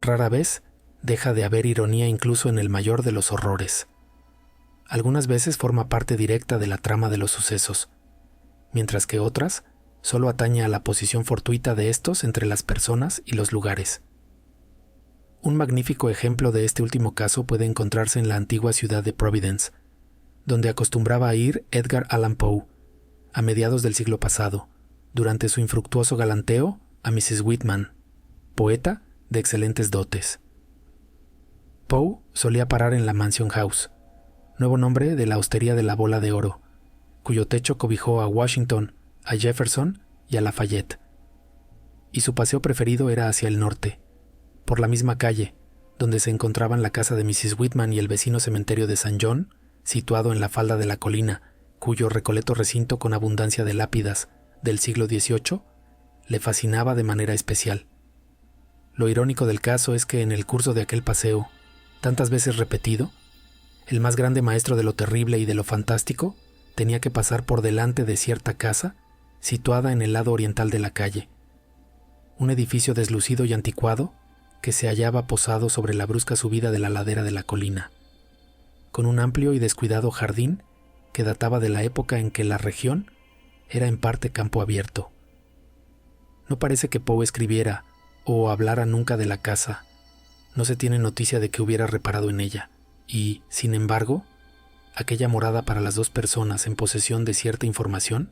Rara vez deja de haber ironía incluso en el mayor de los horrores. Algunas veces forma parte directa de la trama de los sucesos, mientras que otras solo atañe a la posición fortuita de estos entre las personas y los lugares. Un magnífico ejemplo de este último caso puede encontrarse en la antigua ciudad de Providence, donde acostumbraba a ir Edgar Allan Poe, a mediados del siglo pasado, durante su infructuoso galanteo a Mrs. Whitman, poeta de excelentes dotes. Poe solía parar en la Mansion House, nuevo nombre de la hostería de la Bola de Oro, cuyo techo cobijó a Washington, a Jefferson y a Lafayette. Y su paseo preferido era hacia el norte, por la misma calle, donde se encontraban la casa de Mrs. Whitman y el vecino cementerio de St. John, situado en la falda de la colina, cuyo recoleto recinto con abundancia de lápidas del siglo XVIII le fascinaba de manera especial. Lo irónico del caso es que en el curso de aquel paseo, tantas veces repetido, el más grande maestro de lo terrible y de lo fantástico tenía que pasar por delante de cierta casa situada en el lado oriental de la calle, un edificio deslucido y anticuado que se hallaba posado sobre la brusca subida de la ladera de la colina, con un amplio y descuidado jardín que databa de la época en que la región era en parte campo abierto. No parece que Poe escribiera o hablara nunca de la casa, no se tiene noticia de que hubiera reparado en ella, y, sin embargo, aquella morada para las dos personas en posesión de cierta información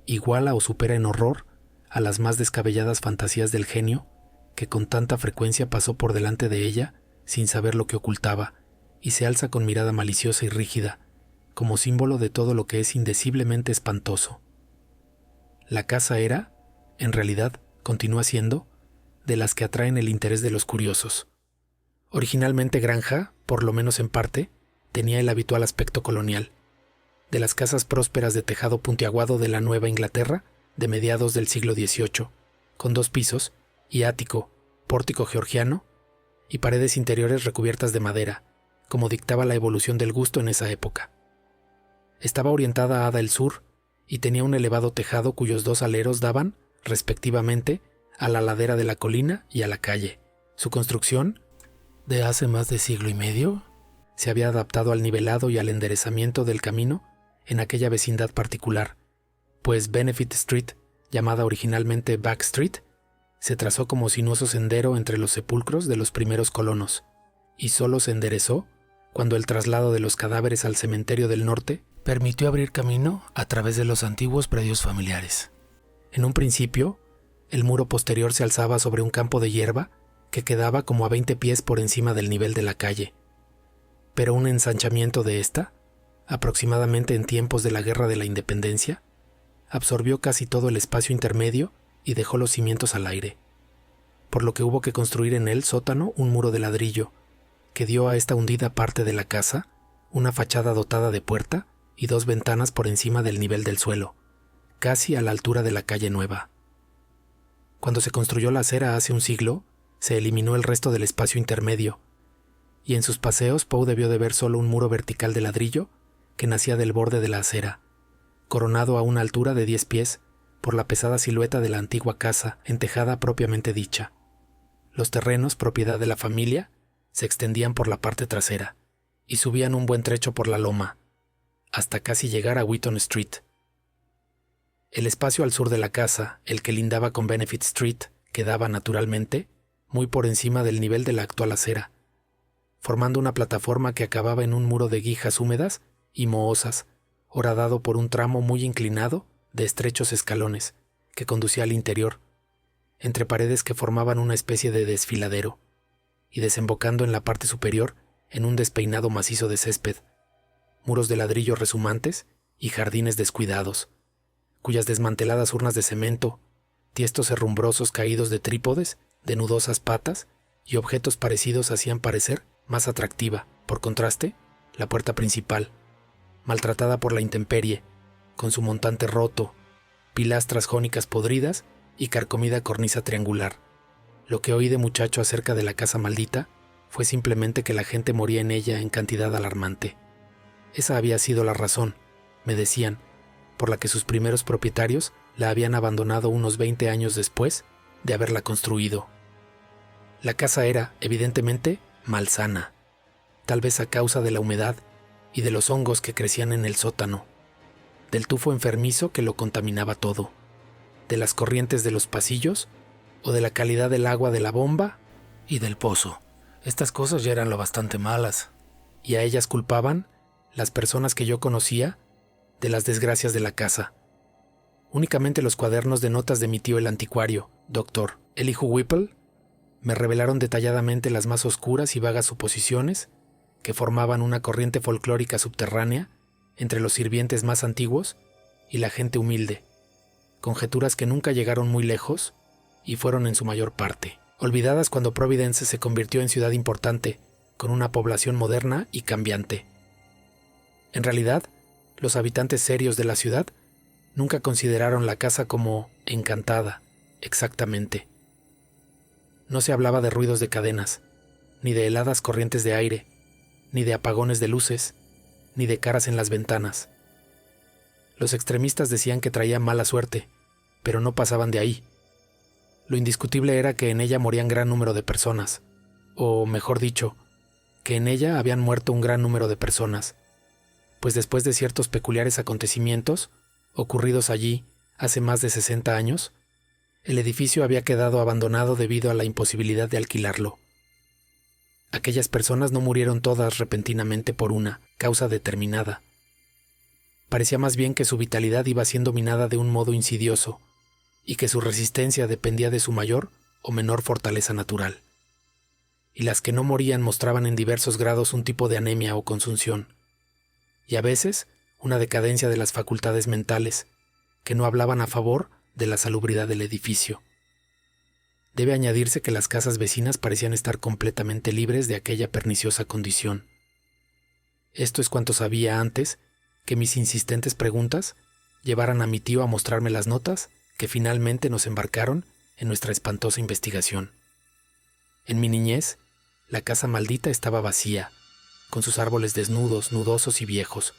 iguala o supera en horror a las más descabelladas fantasías del genio que con tanta frecuencia pasó por delante de ella sin saber lo que ocultaba y se alza con mirada maliciosa y rígida, como símbolo de todo lo que es indeciblemente espantoso. La casa era, en realidad, continúa siendo, de las que atraen el interés de los curiosos. Originalmente granja, por lo menos en parte, tenía el habitual aspecto colonial, de las casas prósperas de tejado puntiaguado de la Nueva Inglaterra de mediados del siglo XVIII, con 2 pisos y ático, pórtico georgiano y paredes interiores recubiertas de madera, como dictaba la evolución del gusto en esa época. Estaba orientada hacia el sur y tenía un elevado tejado cuyos 2 aleros daban, respectivamente, a la ladera de la colina y a la calle. Su construcción, de hace más de siglo y medio, se había adaptado al nivelado y al enderezamiento del camino en aquella vecindad particular, pues Benefit Street, llamada originalmente Back Street, se trazó como sinuoso sendero entre los sepulcros de los primeros colonos, y solo se enderezó cuando el traslado de los cadáveres al cementerio del norte permitió abrir camino a través de los antiguos predios familiares. En un principio, el muro posterior se alzaba sobre un campo de hierba que quedaba como a 20 pies por encima del nivel de la calle, pero un ensanchamiento de esta, aproximadamente en tiempos de la Guerra de la Independencia, absorbió casi todo el espacio intermedio y dejó los cimientos al aire, por lo que hubo que construir en el sótano un muro de ladrillo, que dio a esta hundida parte de la casa una fachada dotada de puerta y 2 ventanas por encima del nivel del suelo, casi a la altura de la calle nueva. Cuando se construyó la acera hace un siglo, se eliminó el resto del espacio intermedio, y en sus paseos Poe debió de ver solo un muro vertical de ladrillo que nacía del borde de la acera, coronado a una altura de 10 pies por la pesada silueta de la antigua casa entejada propiamente dicha. Los terrenos, propiedad de la familia, se extendían por la parte trasera y subían un buen trecho por la loma, hasta casi llegar a Wheaton Street. El espacio al sur de la casa, el que lindaba con Benefit Street, quedaba, naturalmente, muy por encima del nivel de la actual acera, formando una plataforma que acababa en un muro de guijas húmedas y mohosas, horadado por un tramo muy inclinado de estrechos escalones que conducía al interior, entre paredes que formaban una especie de desfiladero, y desembocando en la parte superior en un despeinado macizo de césped, muros de ladrillo resumantes y jardines descuidados, cuyas desmanteladas urnas de cemento, tiestos herrumbrosos caídos de trípodes, de nudosas patas y objetos parecidos hacían parecer más atractiva, por contraste, la puerta principal, maltratada por la intemperie, con su montante roto, pilastras jónicas podridas y carcomida cornisa triangular. Lo que oí de muchacho acerca de la casa maldita fue simplemente que la gente moría en ella en cantidad alarmante. Esa había sido la razón, me decían, por la que sus primeros propietarios la habían abandonado unos 20 años después de haberla construido. La casa era, evidentemente, malsana, tal vez a causa de la humedad y de los hongos que crecían en el sótano, del tufo enfermizo que lo contaminaba todo, de las corrientes de los pasillos o de la calidad del agua de la bomba y del pozo. Estas cosas ya eran lo bastante malas, y a ellas culpaban las personas que yo conocía de las desgracias de la casa. Únicamente los cuadernos de notas de mi tío el anticuario, Dr. Elihu Whipple, me revelaron detalladamente las más oscuras y vagas suposiciones que formaban una corriente folclórica subterránea entre los sirvientes más antiguos y la gente humilde, conjeturas que nunca llegaron muy lejos y fueron en su mayor parte olvidadas cuando Providence se convirtió en ciudad importante, con una población moderna y cambiante. En realidad, los habitantes serios de la ciudad nunca consideraron la casa como encantada, exactamente. No se hablaba de ruidos de cadenas, ni de heladas corrientes de aire, ni de apagones de luces, ni de caras en las ventanas. Los extremistas decían que traía mala suerte, pero no pasaban de ahí. Lo indiscutible era que en ella morían gran número de personas, o mejor dicho, que en ella habían muerto un gran número de personas, pues después de ciertos peculiares acontecimientos, ocurridos allí hace más de 60 años, el edificio había quedado abandonado debido a la imposibilidad de alquilarlo. Aquellas personas no murieron todas repentinamente por una causa determinada. Parecía más bien que su vitalidad iba siendo minada de un modo insidioso, y que su resistencia dependía de su mayor o menor fortaleza natural. Y las que no morían mostraban en diversos grados un tipo de anemia o consunción, y a veces una decadencia de las facultades mentales, que no hablaban a favor de la salubridad del edificio. Debe añadirse que las casas vecinas parecían estar completamente libres de aquella perniciosa condición. Esto es cuanto sabía antes que mis insistentes preguntas llevaran a mi tío a mostrarme las notas que finalmente nos embarcaron en nuestra espantosa investigación. En mi niñez, la casa maldita estaba vacía, con sus árboles desnudos, nudosos y viejos,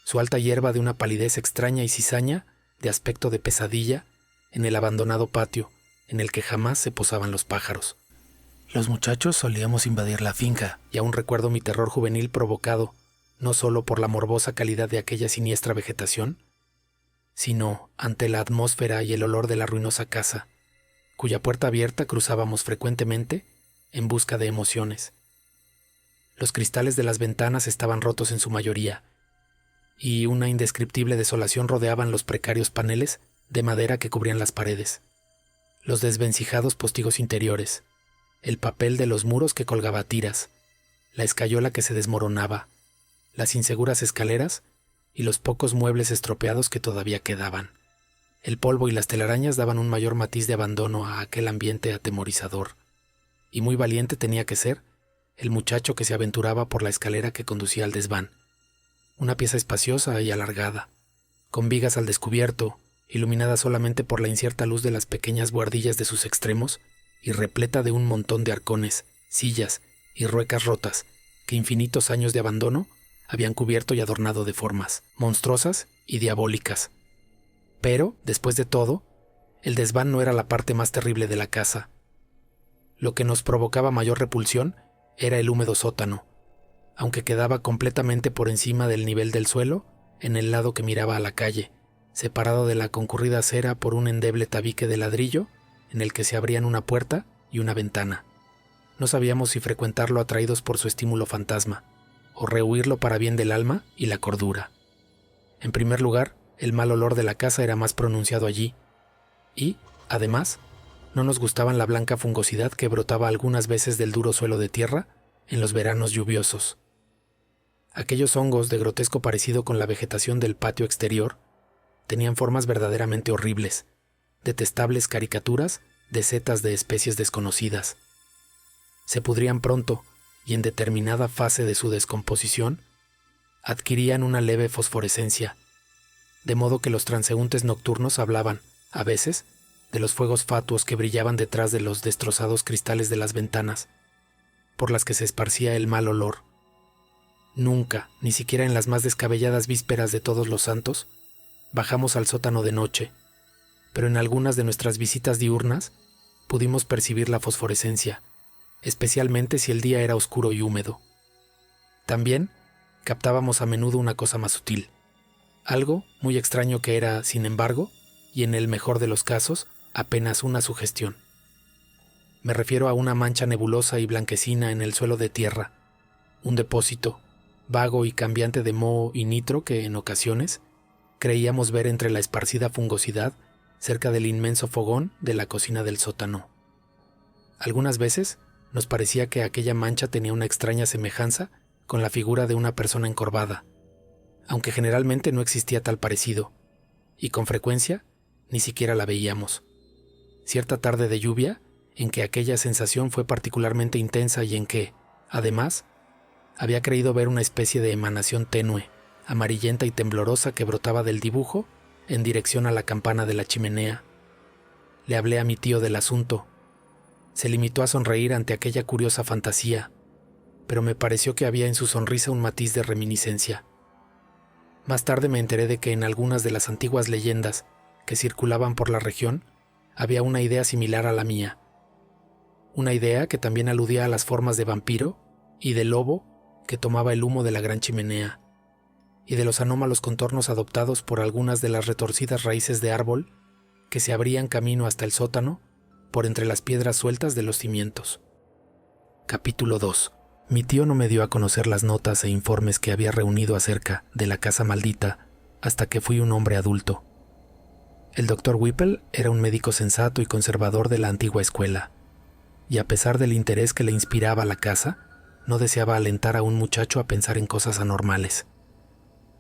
su alta hierba de una palidez extraña y cizaña de aspecto de pesadilla en el abandonado patio en el que jamás se posaban los pájaros. Los muchachos solíamos invadir la finca, y aún recuerdo mi terror juvenil provocado no solo por la morbosa calidad de aquella siniestra vegetación, sino ante la atmósfera y el olor de la ruinosa casa, cuya puerta abierta cruzábamos frecuentemente en busca de emociones. Los cristales de las ventanas estaban rotos en su mayoría, y una indescriptible desolación rodeaban los precarios paneles de madera que cubrían las paredes, los desvencijados postigos interiores, el papel de los muros que colgaba a tiras, la escayola que se desmoronaba, las inseguras escaleras y los pocos muebles estropeados que todavía quedaban. El polvo y las telarañas daban un mayor matiz de abandono a aquel ambiente atemorizador, y muy valiente tenía que ser el muchacho que se aventuraba por la escalera que conducía al desván, una pieza espaciosa y alargada, con vigas al descubierto, iluminada solamente por la incierta luz de las pequeñas buhardillas de sus extremos y repleta de un montón de arcones, sillas y ruecas rotas que infinitos años de abandono habían cubierto y adornado de formas monstruosas y diabólicas. Pero, después de todo, el desván no era la parte más terrible de la casa. Lo que nos provocaba mayor repulsión era el húmedo sótano, aunque quedaba completamente por encima del nivel del suelo en el lado que miraba a la calle, separado de la concurrida acera por un endeble tabique de ladrillo en el que se abrían una puerta y una ventana. No sabíamos si frecuentarlo atraídos por su estímulo fantasma, o rehuirlo para bien del alma y la cordura. En primer lugar, el mal olor de la casa era más pronunciado allí, y, además, no nos gustaban la blanca fungosidad que brotaba algunas veces del duro suelo de tierra en los veranos lluviosos. Aquellos hongos de grotesco parecido con la vegetación del patio exterior tenían formas verdaderamente horribles, detestables caricaturas de setas de especies desconocidas. Se pudrían pronto, y en determinada fase de su descomposición, adquirían una leve fosforescencia, de modo que los transeúntes nocturnos hablaban, a veces, de los fuegos fatuos que brillaban detrás de los destrozados cristales de las ventanas, por las que se esparcía el mal olor. Nunca, ni siquiera en las más descabelladas vísperas de Todos los Santos, bajamos al sótano de noche, pero en algunas de nuestras visitas diurnas pudimos percibir la fosforescencia, especialmente si el día era oscuro y húmedo. También captábamos a menudo una cosa más sutil, algo muy extraño que era, sin embargo, y en el mejor de los casos, apenas una sugestión. Me refiero a una mancha nebulosa y blanquecina en el suelo de tierra, un depósito, vago y cambiante de moho y nitro que, en ocasiones, creíamos ver entre la esparcida fungosidad cerca del inmenso fogón de la cocina del sótano. Algunas veces nos parecía que aquella mancha tenía una extraña semejanza con la figura de una persona encorvada, aunque generalmente no existía tal parecido, y con frecuencia ni siquiera la veíamos. Cierta tarde de lluvia, en que aquella sensación fue particularmente intensa y en que, además, había creído ver una especie de emanación tenue, amarillenta y temblorosa que brotaba del dibujo en dirección a la campana de la chimenea. Le hablé a mi tío del asunto. Se limitó a sonreír ante aquella curiosa fantasía, pero me pareció que había en su sonrisa un matiz de reminiscencia. Más tarde me enteré de que en algunas de las antiguas leyendas que circulaban por la región había una idea similar a la mía. Una idea que también aludía a las formas de vampiro y de lobo que tomaba el humo de la gran chimenea, y de los anómalos contornos adoptados por algunas de las retorcidas raíces de árbol que se abrían camino hasta el sótano por entre las piedras sueltas de los cimientos. Capítulo 2. Mi tío no me dio a conocer las notas e informes que había reunido acerca de la casa maldita hasta que fui un hombre adulto. El Dr. Whipple era un médico sensato y conservador de la antigua escuela, y a pesar del interés que le inspiraba la casa, no deseaba alentar a un muchacho a pensar en cosas anormales.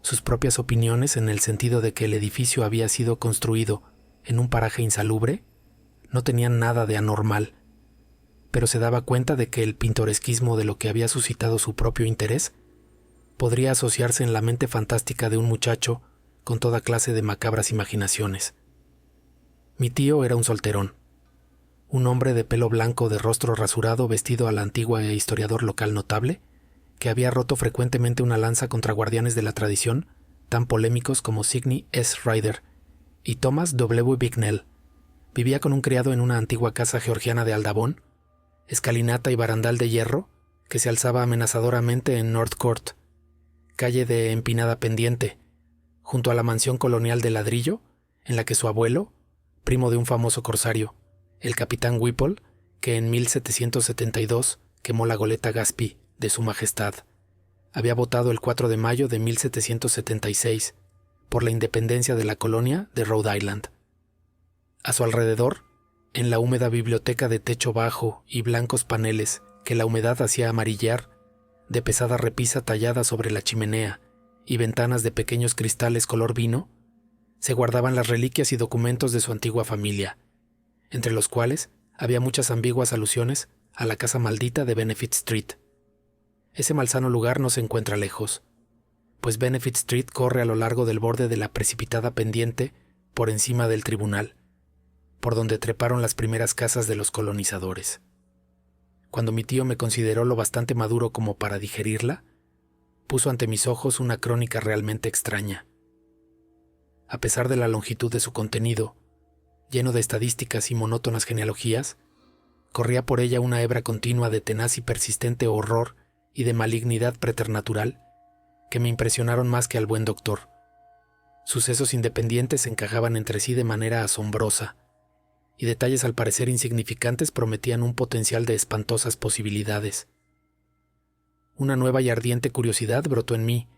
Sus propias opiniones en el sentido de que el edificio había sido construido en un paraje insalubre no tenían nada de anormal, pero se daba cuenta de que el pintoresquismo de lo que había suscitado su propio interés podría asociarse en la mente fantástica de un muchacho con toda clase de macabras imaginaciones. Mi tío era un solterón, un hombre de pelo blanco, de rostro rasurado, vestido a la antigua e historiador local notable, que había roto frecuentemente una lanza contra guardianes de la tradición tan polémicos como Sidney S. Rider y Thomas W. Bicknell. Vivía con un criado en una antigua casa georgiana de Aldabón, escalinata y barandal de hierro que se alzaba amenazadoramente en North Court, calle de empinada pendiente, junto a la mansión colonial de ladrillo en la que su abuelo, primo de un famoso corsario, el capitán Whipple, que en 1772 quemó la goleta Gaspee de su majestad, había votado el 4 de mayo de 1776 por la independencia de la colonia de Rhode Island. A su alrededor, en la húmeda biblioteca de techo bajo y blancos paneles que la humedad hacía amarillar, de pesada repisa tallada sobre la chimenea y ventanas de pequeños cristales color vino, se guardaban las reliquias y documentos de su antigua familia, entre los cuales había muchas ambiguas alusiones a la casa maldita de Benefit Street. Ese malsano lugar no se encuentra lejos, pues Benefit Street corre a lo largo del borde de la precipitada pendiente por encima del tribunal, por donde treparon las primeras casas de los colonizadores. Cuando mi tío me consideró lo bastante maduro como para digerirla, puso ante mis ojos una crónica realmente extraña. A pesar de la longitud de su contenido, lleno de estadísticas y monótonas genealogías, corría por ella una hebra continua de tenaz y persistente horror y de malignidad preternatural que me impresionaron más que al buen doctor. Sucesos independientes se encajaban entre sí de manera asombrosa, y detalles al parecer insignificantes prometían un potencial de espantosas posibilidades. Una nueva y ardiente curiosidad brotó en mí,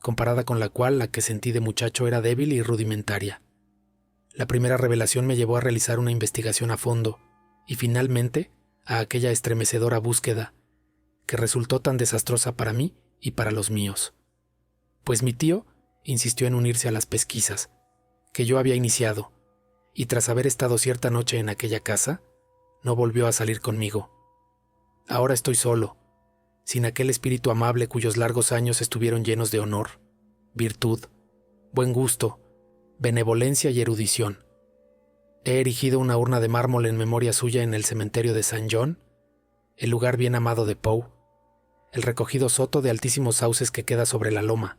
comparada con la cual la que sentí de muchacho era débil y rudimentaria. La primera revelación me llevó a realizar una investigación a fondo, y finalmente a aquella estremecedora búsqueda, que resultó tan desastrosa para mí y para los míos. Pues mi tío insistió en unirse a las pesquisas, que yo había iniciado, y tras haber estado cierta noche en aquella casa, no volvió a salir conmigo. Ahora estoy solo, sin aquel espíritu amable cuyos largos años estuvieron llenos de honor, virtud, buen gusto, benevolencia y erudición. He erigido una urna de mármol en memoria suya en el cementerio de St. John, el lugar bien amado de Poe, el recogido soto de altísimos sauces que queda sobre la loma,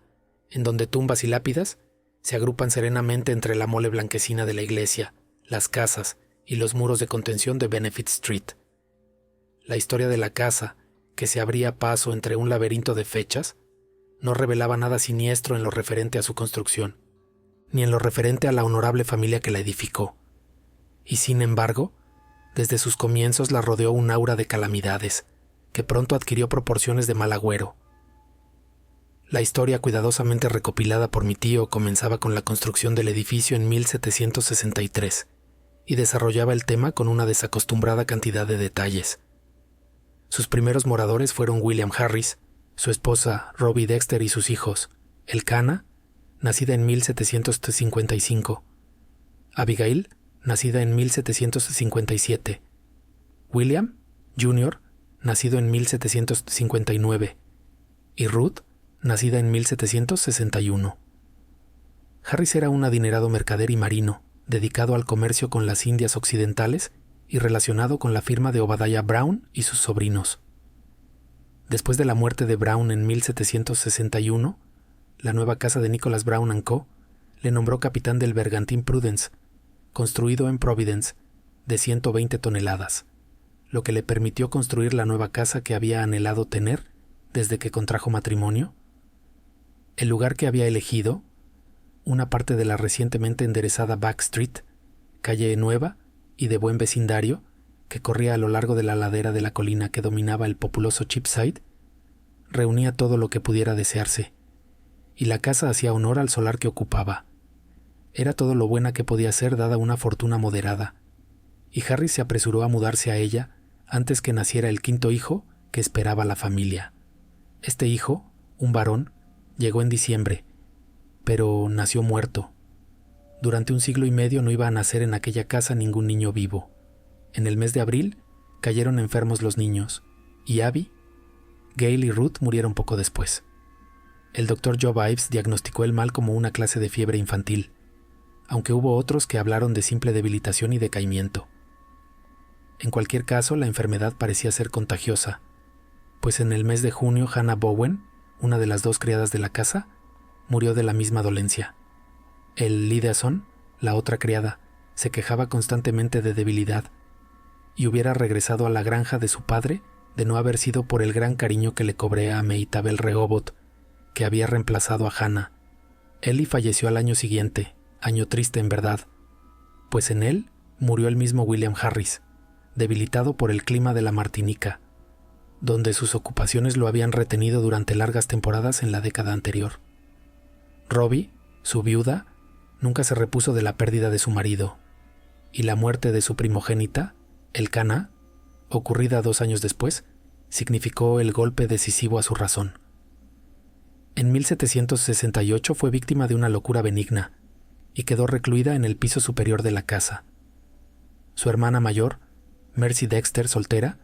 en donde tumbas y lápidas se agrupan serenamente entre la mole blanquecina de la iglesia, las casas y los muros de contención de Benefit Street. La historia de la casa, que se abría paso entre un laberinto de fechas, no revelaba nada siniestro en lo referente a su construcción, ni en lo referente a la honorable familia que la edificó. Y sin embargo, desde sus comienzos la rodeó un aura de calamidades, que pronto adquirió proporciones de mal agüero. La historia cuidadosamente recopilada por mi tío comenzaba con la construcción del edificio en 1763 y desarrollaba el tema con una desacostumbrada cantidad de detalles. Sus primeros moradores fueron William Harris, su esposa Robbie Dexter y sus hijos, Elkanah, nacida en 1755, Abigail, nacida en 1757, William, Jr., nacido en 1759, y Ruth, nacida en 1761. Harris era un adinerado mercader y marino, dedicado al comercio con las Indias Occidentales y relacionado con la firma de Obadiah Brown y sus sobrinos. Después de la muerte de Brown en 1761, la nueva casa de Nicholas Brown & Co. le nombró capitán del bergantín Prudence, construido en Providence, de 120 toneladas, lo que le permitió construir la nueva casa que había anhelado tener desde que contrajo matrimonio. El lugar que había elegido, una parte de la recientemente enderezada Back Street, calle nueva y de buen vecindario, que corría a lo largo de la ladera de la colina que dominaba el populoso Cheapside, reunía todo lo que pudiera desearse, y la casa hacía honor al solar que ocupaba. Era todo lo buena que podía ser dada una fortuna moderada, y Harry se apresuró a mudarse a ella antes que naciera el quinto hijo que esperaba la familia. Este hijo, un varón, llegó en diciembre, pero nació muerto. Durante 1 siglo y medio no iba a nacer en aquella casa ningún niño vivo. En el mes de abril cayeron enfermos los niños, y Abby, Gail y Ruth murieron poco después. El doctor Joe Ives diagnosticó el mal como una clase de fiebre infantil, aunque hubo otros que hablaron de simple debilitación y decaimiento. En cualquier caso, la enfermedad parecía ser contagiosa, pues en el mes de junio Hannah Bowen, una de las 2 criadas de la casa, murió de la misma dolencia. El Lideason, la otra criada, se quejaba constantemente de debilidad y hubiera regresado a la granja de su padre de no haber sido por el gran cariño que le cobré a Meitabel Rehoboth, que había reemplazado a Hannah. Ellie falleció al año siguiente, año triste en verdad, pues en él murió el mismo William Harris, debilitado por el clima de la Martinica, donde sus ocupaciones lo habían retenido durante largas temporadas en la década anterior. Robbie, su viuda, nunca se repuso de la pérdida de su marido, y la muerte de su primogénita, Elkanah, ocurrida 2 años después, significó el golpe decisivo a su razón. En 1768 fue víctima de una locura benigna y quedó recluida en el piso superior de la casa. Su hermana mayor, Mercy Dexter, soltera,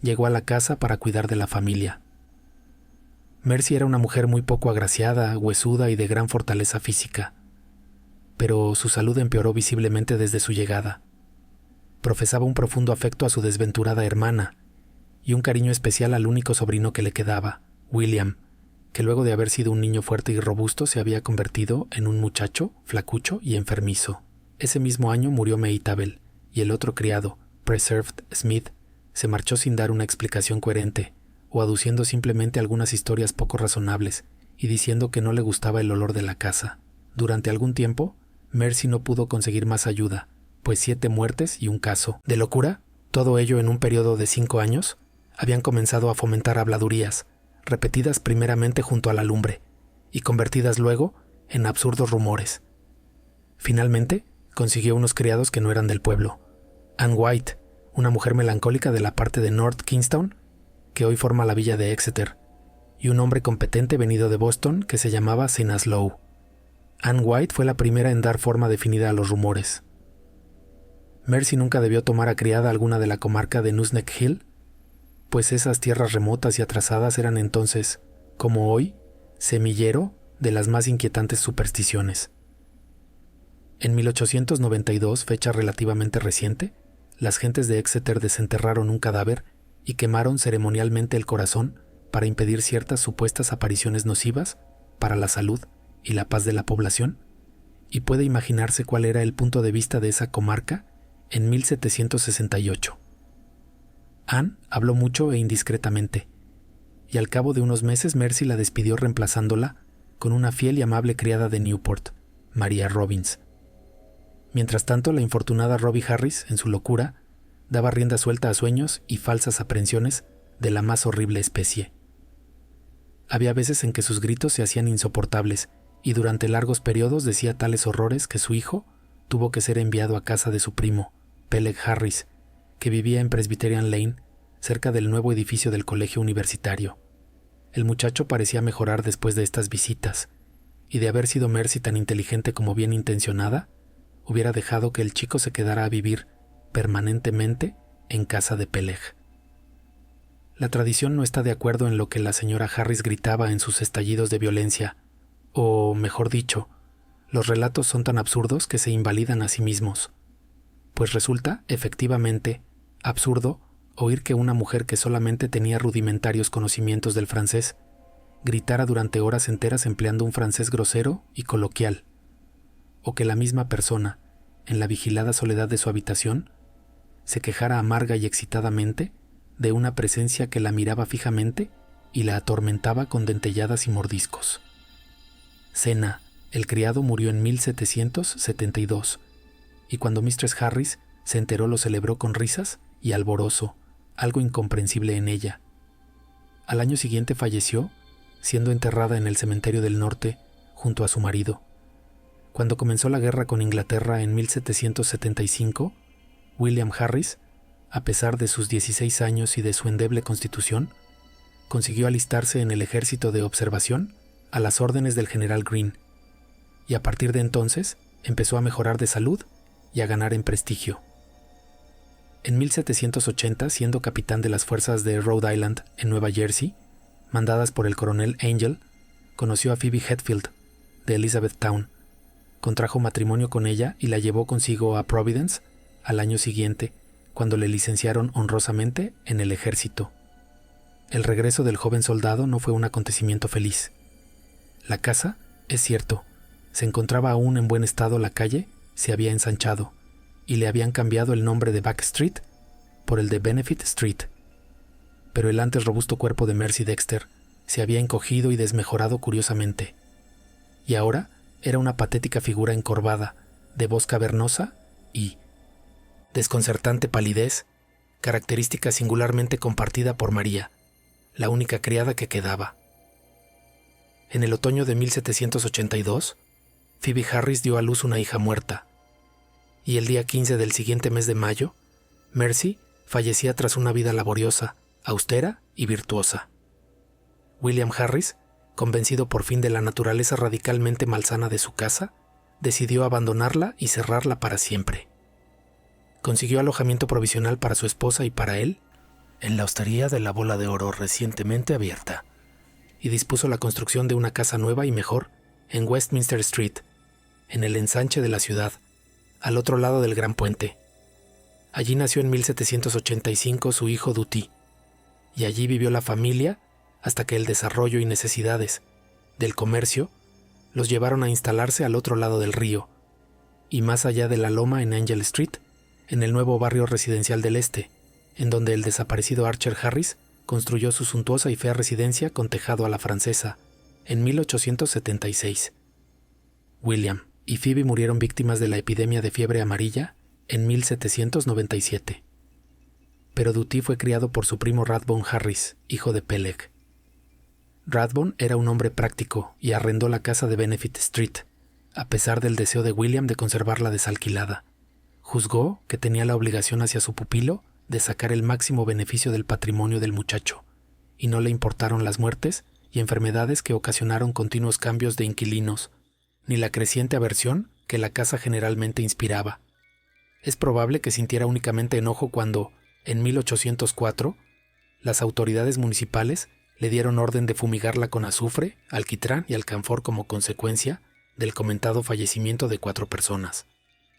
llegó a la casa para cuidar de la familia. Mercy era una mujer muy poco agraciada, huesuda y de gran fortaleza física, pero su salud empeoró visiblemente desde su llegada. Profesaba un profundo afecto a su desventurada hermana y un cariño especial al único sobrino que le quedaba, William, que luego de haber sido un niño fuerte y robusto se había convertido en un muchacho flacucho y enfermizo. Ese mismo año murió Meitabel, y el otro criado, Preserved Smith, se marchó sin dar una explicación coherente, o aduciendo simplemente algunas historias poco razonables, y diciendo que no le gustaba el olor de la casa. Durante algún tiempo, Mercy no pudo conseguir más ayuda, pues 7 muertes y un caso de locura, todo ello en un periodo de 5 años, habían comenzado a fomentar habladurías, repetidas primeramente junto a la lumbre, y convertidas luego en absurdos rumores. Finalmente, consiguió unos criados que no eran del pueblo. Ann White, una mujer melancólica de la parte de North Kingstown, que hoy forma la villa de Exeter, y un hombre competente venido de Boston que se llamaba Zenas Lowe. Ann White fue la primera en dar forma definida a los rumores. Mercy nunca debió tomar a criada alguna de la comarca de Nusneck Hill, pues esas tierras remotas y atrasadas eran entonces, como hoy, semillero de las más inquietantes supersticiones. En 1892, fecha relativamente reciente, las gentes de Exeter desenterraron un cadáver y quemaron ceremonialmente el corazón para impedir ciertas supuestas apariciones nocivas para la salud y la paz de la población, y puede imaginarse cuál era el punto de vista de esa comarca en 1768. Anne habló mucho e indiscretamente, y al cabo de unos meses Mercy la despidió reemplazándola con una fiel y amable criada de Newport, María Robbins. Mientras tanto, la infortunada Robbie Harris, en su locura, daba rienda suelta a sueños y falsas aprensiones de la más horrible especie. Había veces en que sus gritos se hacían insoportables y durante largos periodos decía tales horrores que su hijo tuvo que ser enviado a casa de su primo, Peleg Harris, que vivía en Presbyterian Lane, cerca del nuevo edificio del colegio universitario. El muchacho parecía mejorar después de estas visitas, y de haber sido Mercy tan inteligente como bien intencionada, hubiera dejado que el chico se quedara a vivir permanentemente en casa de Peleg. La tradición no está de acuerdo en lo que la señora Harris gritaba en sus estallidos de violencia, o, mejor dicho, los relatos son tan absurdos que se invalidan a sí mismos, pues resulta, efectivamente, absurdo oír que una mujer que solamente tenía rudimentarios conocimientos del francés gritara durante horas enteras empleando un francés grosero y coloquial, o que la misma persona, en la vigilada soledad de su habitación, se quejara amarga y excitadamente de una presencia que la miraba fijamente y la atormentaba con dentelladas y mordiscos. Sena, el criado, murió en 1772, y cuando Mistress Harris se enteró lo celebró con risas y alborozo, algo incomprensible en ella. Al año siguiente falleció, siendo enterrada en el cementerio del norte junto a su marido. Cuando comenzó la guerra con Inglaterra en 1775, William Harris, a pesar de sus 16 años y de su endeble constitución, consiguió alistarse en el ejército de observación a las órdenes del general Greene, y a partir de entonces empezó a mejorar de salud y a ganar en prestigio. En 1780, siendo capitán de las fuerzas de Rhode Island en Nueva Jersey, mandadas por el coronel Angell, conoció a Phoebe Hetfield, de Elizabethtown, contrajo matrimonio con ella y la llevó consigo a Providence al año siguiente, cuando le licenciaron honrosamente en el ejército. El regreso del joven soldado no fue un acontecimiento feliz. La casa, es cierto, se encontraba aún en buen estado. La calle se había ensanchado y le habían cambiado el nombre de Back Street por el de Benefit Street. Pero el antes robusto cuerpo de Mercy Dexter se había encogido y desmejorado curiosamente, y ahora era una patética figura encorvada, de voz cavernosa y desconcertante palidez, característica singularmente compartida por María, la única criada que quedaba. En el otoño de 1782, Phoebe Harris dio a luz una hija muerta, y el día 15 del siguiente mes de mayo, Mercy fallecía tras una vida laboriosa, austera y virtuosa. William Harris, convencido por fin de la naturaleza radicalmente malsana de su casa, decidió abandonarla y cerrarla para siempre. Consiguió alojamiento provisional para su esposa y para él en la hostería de la Bola de Oro recientemente abierta, y dispuso la construcción de una casa nueva y mejor en Westminster Street, en el ensanche de la ciudad, al otro lado del Gran Puente. Allí nació en 1785 su hijo Dutty, y allí vivió la familia hasta que el desarrollo y necesidades del comercio los llevaron a instalarse al otro lado del río, y más allá de la loma en Angell Street, en el nuevo barrio residencial del Este, en donde el desaparecido Archer Harris construyó su suntuosa y fea residencia con tejado a la francesa en 1876. William y Phoebe murieron víctimas de la epidemia de fiebre amarilla en 1797. Pero Dutty fue criado por su primo Rathbone Harris, hijo de Peleg. Rathbone era un hombre práctico y arrendó la casa de Benefit Street, a pesar del deseo de William de conservarla desalquilada. Juzgó que tenía la obligación hacia su pupilo de sacar el máximo beneficio del patrimonio del muchacho, y no le importaron las muertes y enfermedades que ocasionaron continuos cambios de inquilinos, ni la creciente aversión que la casa generalmente inspiraba. Es probable que sintiera únicamente enojo cuando, en 1804, las autoridades municipales le dieron orden de fumigarla con azufre, alquitrán y alcanfor como consecuencia del comentado fallecimiento de 4 personas,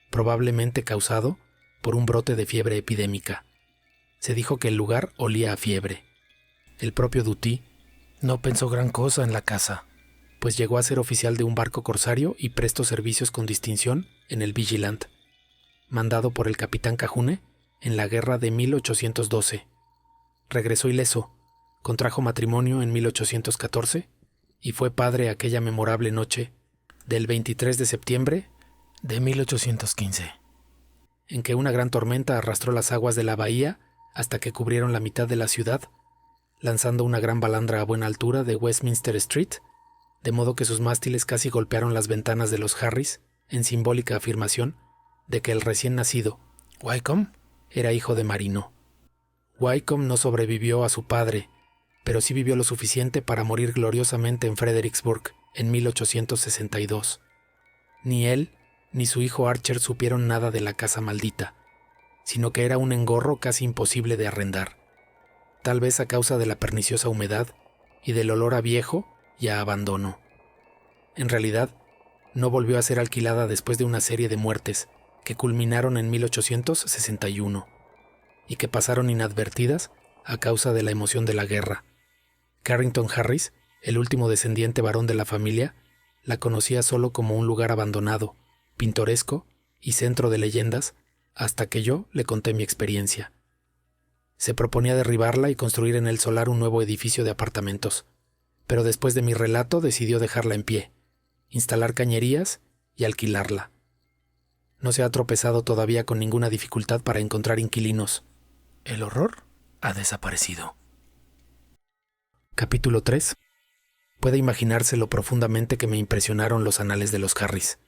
probablemente causado por un brote de fiebre epidémica. Se dijo que el lugar olía a fiebre. El propio Dutty no pensó gran cosa en la casa, pues llegó a ser oficial de un barco corsario y prestó servicios con distinción en el Vigilant, mandado por el capitán Cajune en la guerra de 1812, regresó ileso, contrajo matrimonio en 1814 y fue padre aquella memorable noche del 23 de septiembre de 1815, en que una gran tormenta arrastró las aguas de la bahía hasta que cubrieron la mitad de la ciudad, lanzando una gran balandra a buena altura de Westminster Street, de modo que sus mástiles casi golpearon las ventanas de los Harris en simbólica afirmación de que el recién nacido Wycombe era hijo de marino. Wycombe no sobrevivió a su padre, pero sí vivió lo suficiente para morir gloriosamente en Fredericksburg en 1862. Ni él ni su hijo Archer supieron nada de la casa maldita, sino que era un engorro casi imposible de arrendar, tal vez a causa de la perniciosa humedad y del olor a viejo y a abandono. En realidad, no volvió a ser alquilada después de una serie de muertes que culminaron en 1861 y que pasaron inadvertidas a causa de la emoción de la guerra. Carrington Harris, el último descendiente varón de la familia, la conocía solo como un lugar abandonado, pintoresco y centro de leyendas, hasta que yo le conté mi experiencia. Se proponía derribarla y construir en el solar un nuevo edificio de apartamentos, pero después de mi relato decidió dejarla en pie, instalar cañerías y alquilarla. No se ha tropezado todavía con ninguna dificultad para encontrar inquilinos. El horror ha desaparecido. Capítulo 3. Puede imaginarse lo profundamente que me impresionaron los anales de los Harris.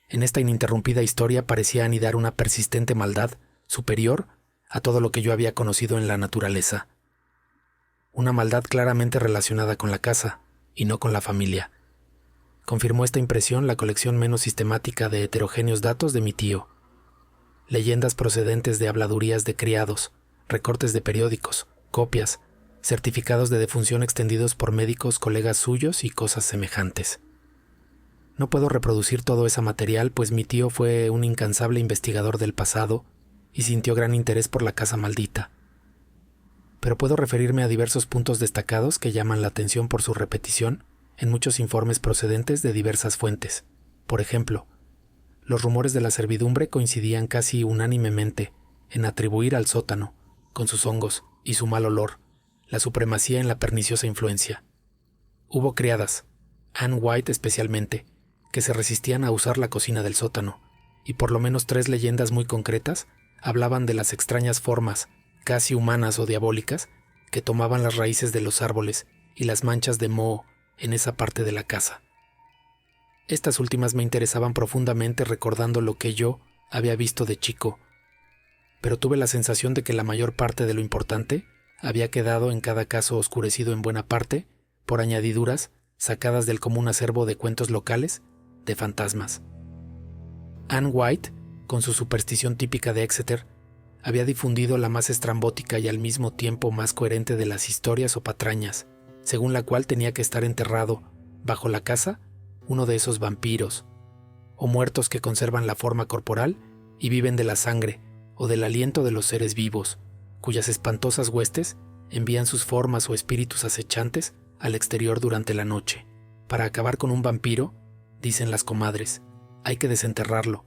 En esta ininterrumpida historia parecía anidar una persistente maldad superior a todo lo que yo había conocido en la naturaleza. Una maldad claramente relacionada con la casa y no con la familia. Confirmó esta impresión la colección menos sistemática de heterogéneos datos de mi tío. Leyendas procedentes de habladurías de criados, recortes de periódicos, copias, certificados de defunción extendidos por médicos colegas suyos y cosas semejantes. No puedo reproducir todo ese material, pues mi tío fue un incansable investigador del pasado y sintió gran interés por la casa maldita. Pero puedo referirme a diversos puntos destacados que llaman la atención por su repetición en muchos informes procedentes de diversas fuentes. Por ejemplo, los rumores de la servidumbre coincidían casi unánimemente en atribuir al sótano, con sus hongos y su mal olor, la supremacía en la perniciosa influencia. Hubo criadas, Anne White especialmente, que se resistían a usar la cocina del sótano, y por lo menos 3 leyendas muy concretas hablaban de las extrañas formas, casi humanas o diabólicas, que tomaban las raíces de los árboles y las manchas de moho en esa parte de la casa. Estas últimas me interesaban profundamente recordando lo que yo había visto de chico, pero tuve la sensación de que la mayor parte de lo importante había quedado en cada caso oscurecido en buena parte por añadiduras sacadas del común acervo de cuentos locales de fantasmas. Anne White, con su superstición típica de Exeter, había difundido la más estrambótica y al mismo tiempo más coherente de las historias o patrañas, según la cual tenía que estar enterrado, bajo la casa, uno de esos vampiros, o muertos que conservan la forma corporal y viven de la sangre o del aliento de los seres vivos, cuyas espantosas huestes envían sus formas o espíritus acechantes al exterior durante la noche. Para acabar con un vampiro, dicen las comadres, hay que desenterrarlo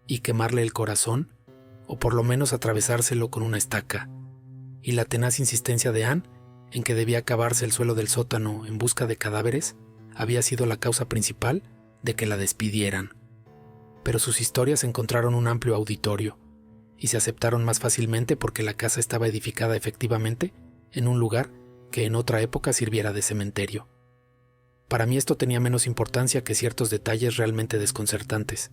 y quemarle el corazón, o por lo menos atravesárselo con una estaca. Y la tenaz insistencia de Anne en que debía cavarse el suelo del sótano en busca de cadáveres había sido la causa principal de que la despidieran. Pero sus historias encontraron un amplio auditorio y se aceptaron más fácilmente porque la casa estaba edificada efectivamente en un lugar que en otra época sirviera de cementerio. Para mí esto tenía menos importancia que ciertos detalles realmente desconcertantes.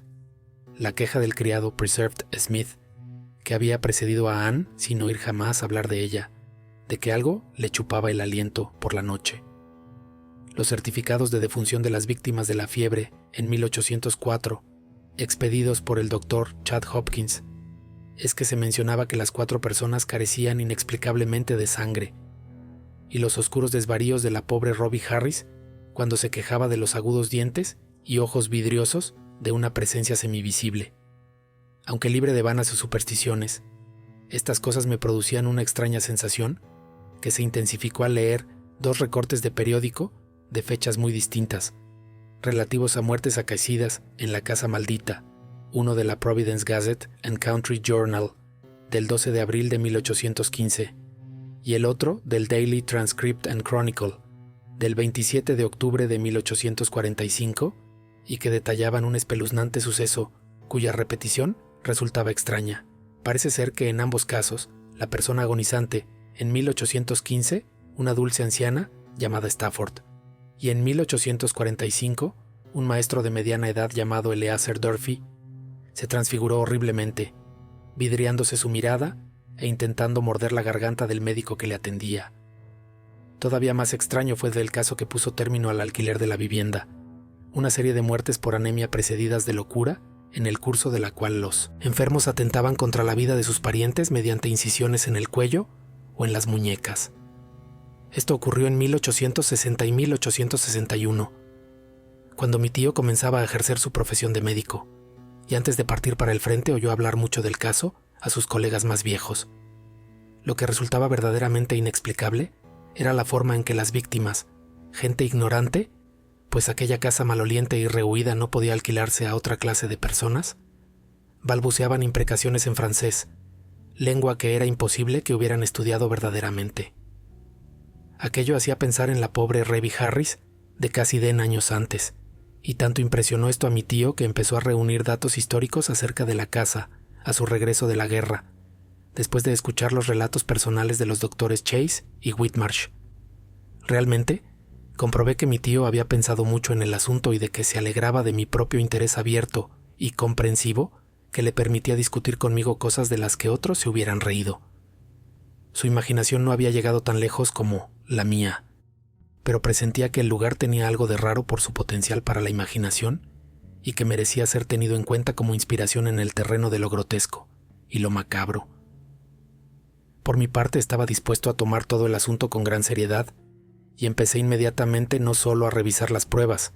La queja del criado Preserved Smith, que había precedido a Anne sin oír jamás hablar de ella, de que algo le chupaba el aliento por la noche. Los certificados de defunción de las víctimas de la fiebre en 1804, expedidos por el doctor Chad Hopkins, es que se mencionaba que las 4 personas carecían inexplicablemente de sangre, y los oscuros desvaríos de la pobre Robbie Harris cuando se quejaba de los agudos dientes y ojos vidriosos de una presencia semivisible. Aunque libre de vanas supersticiones, estas cosas me producían una extraña sensación que se intensificó al leer 2 recortes de periódico de fechas muy distintas, relativos a muertes acaecidas en la casa maldita, uno de la Providence Gazette and Country Journal, del 12 de abril de 1815, y el otro del Daily Transcript and Chronicle, del 27 de octubre de 1845, y que detallaban un espeluznante suceso cuya repetición resultaba extraña. Parece ser que en ambos casos, la persona agonizante, en 1815, una dulce anciana llamada Stafford, y en 1845, un maestro de mediana edad llamado Eleazar Durfee, se transfiguró horriblemente, vidriándose su mirada e intentando morder la garganta del médico que le atendía. Todavía más extraño fue el caso que puso término al alquiler de la vivienda, una serie de muertes por anemia precedidas de locura, en el curso de la cual los enfermos atentaban contra la vida de sus parientes mediante incisiones en el cuello o en las muñecas. Esto ocurrió en 1860 y 1861, cuando mi tío comenzaba a ejercer su profesión de médico, y antes de partir para el frente oyó hablar mucho del caso a sus colegas más viejos. Lo que resultaba verdaderamente inexplicable era la forma en que las víctimas, gente ignorante, pues aquella casa maloliente y rehuida no podía alquilarse a otra clase de personas, balbuceaban imprecaciones en francés, lengua que era imposible que hubieran estudiado verdaderamente. Aquello hacía pensar en la pobre Rebbie Harris de casi 10 años antes, y tanto impresionó esto a mi tío que empezó a reunir datos históricos acerca de la casa a su regreso de la guerra, después de escuchar los relatos personales de los doctores Chase y Whitmarsh. Realmente, comprobé que mi tío había pensado mucho en el asunto y de que se alegraba de mi propio interés abierto y comprensivo que le permitía discutir conmigo cosas de las que otros se hubieran reído. Su imaginación no había llegado tan lejos como la mía, pero presentía que el lugar tenía algo de raro por su potencial para la imaginación y que merecía ser tenido en cuenta como inspiración en el terreno de lo grotesco y lo macabro. Por mi parte estaba dispuesto a tomar todo el asunto con gran seriedad y empecé inmediatamente no solo a revisar las pruebas,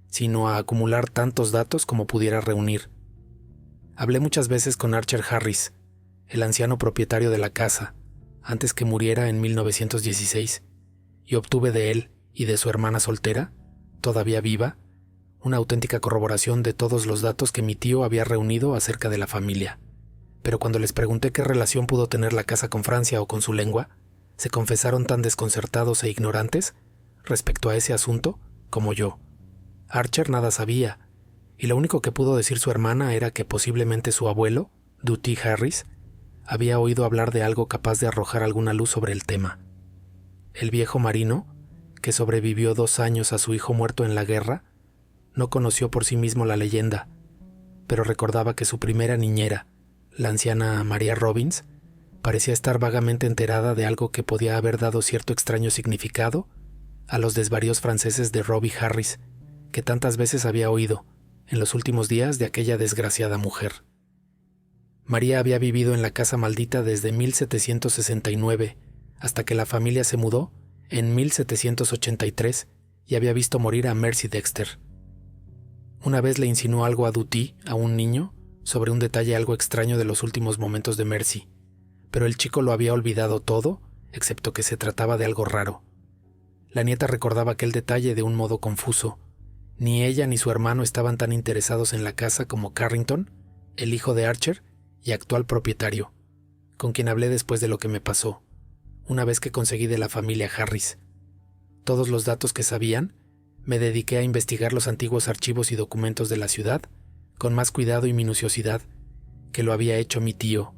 sino a acumular tantos datos como pudiera reunir. Hablé muchas veces con Archer Harris, el anciano propietario de la casa, antes que muriera en 1916, y obtuve de él y de su hermana soltera, todavía viva, una auténtica corroboración de todos los datos que mi tío había reunido acerca de la familia. Pero cuando les pregunté qué relación pudo tener la casa con Francia o con su lengua, se confesaron tan desconcertados e ignorantes respecto a ese asunto como yo. Archer nada sabía, y lo único que pudo decir su hermana era que posiblemente su abuelo, Dutty Harris, había oído hablar de algo capaz de arrojar alguna luz sobre el tema. El viejo marino, que sobrevivió 2 años a su hijo muerto en la guerra, no conoció por sí mismo la leyenda, pero recordaba que su primera niñera, la anciana María Robbins, parecía estar vagamente enterada de algo que podía haber dado cierto extraño significado a los desvaríos franceses de Robbie Harris, que tantas veces había oído en los últimos días de aquella desgraciada mujer. María había vivido en la casa maldita desde 1769 hasta que la familia se mudó en 1783 y había visto morir a Mercy Dexter. Una vez le insinuó algo a Dutty, a un niño, sobre un detalle algo extraño de los últimos momentos de Mercy, pero el chico lo había olvidado todo, excepto que se trataba de algo raro. La nieta recordaba aquel detalle de un modo confuso. Ni ella ni su hermano estaban tan interesados en la casa como Carrington, el hijo de Archer y actual propietario, con quien hablé después de lo que me pasó, una vez que conseguí de la familia Harris. Todos los datos que sabían, me dediqué a investigar los antiguos archivos y documentos de la ciudad, con más cuidado y minuciosidad que lo había hecho mi tío.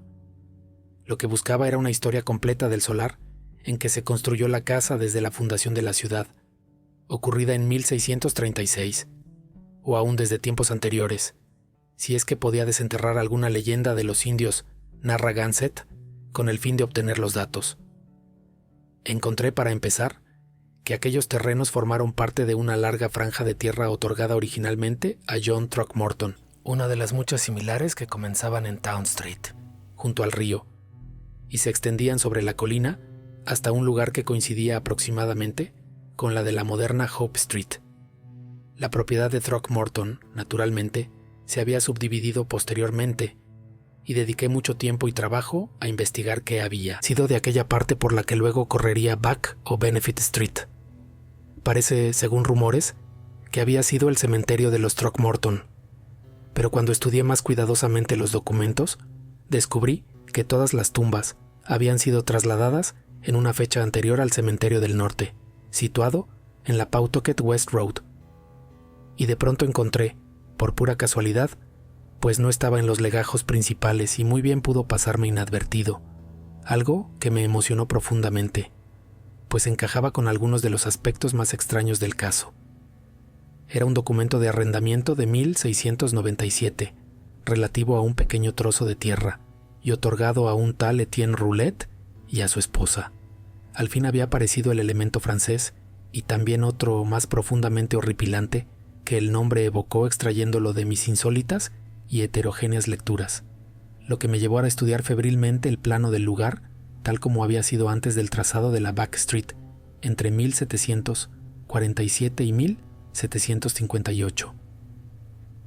Lo que buscaba era una historia completa del solar en que se construyó la casa desde la fundación de la ciudad, ocurrida en 1636, o aún desde tiempos anteriores, si es que podía desenterrar alguna leyenda de los indios Narragansett con el fin de obtener los datos. Encontré, para empezar, que aquellos terrenos formaron parte de una larga franja de tierra otorgada originalmente a John Throckmorton, una de las muchas similares que comenzaban en Town Street, junto al río, y se extendían sobre la colina hasta un lugar que coincidía aproximadamente con la de la moderna Hope Street. La propiedad de Throckmorton, naturalmente, se había subdividido posteriormente, y dediqué mucho tiempo y trabajo a investigar qué había sido de aquella parte por la que luego correría Back o Benefit Street. Parece, según rumores, que había sido el cementerio de los Throckmorton, pero cuando estudié más cuidadosamente los documentos, descubrí que todas las tumbas habían sido trasladadas en una fecha anterior al cementerio del norte, situado en la Pawtucket West Road. Y de pronto encontré, por pura casualidad, pues no estaba en los legajos principales y muy bien pudo pasarme inadvertido, algo que me emocionó profundamente, pues encajaba con algunos de los aspectos más extraños del caso. Era un documento de arrendamiento de 1697, relativo a un pequeño trozo de tierra, y otorgado a un tal Etienne Roulet y a su esposa. Al fin había aparecido el elemento francés, y también otro más profundamente horripilante, que el nombre evocó extrayéndolo de mis insólitas y heterogéneas lecturas, lo que me llevó a estudiar febrilmente el plano del lugar, tal como había sido antes del trazado de la Back Street, entre 1747 y 1758.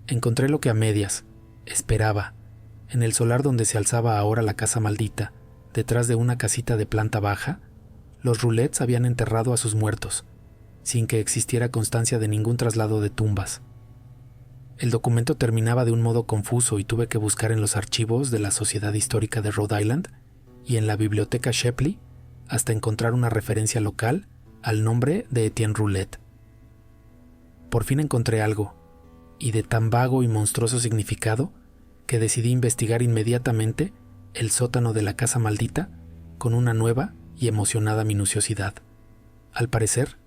Encontré lo que a medias esperaba, en el solar donde se alzaba ahora la casa maldita, detrás de una casita de planta baja. Los Roulets habían enterrado a sus muertos, sin que existiera constancia de ningún traslado de tumbas. El documento terminaba de un modo confuso y tuve que buscar en los archivos de la Sociedad Histórica de Rhode Island y en la Biblioteca Shepley hasta encontrar una referencia local al nombre de Etienne Roulet. Por fin encontré algo, y de tan vago y monstruoso significado que decidí investigar inmediatamente el sótano de la casa maldita con una nueva y emocionada minuciosidad. Al parecer,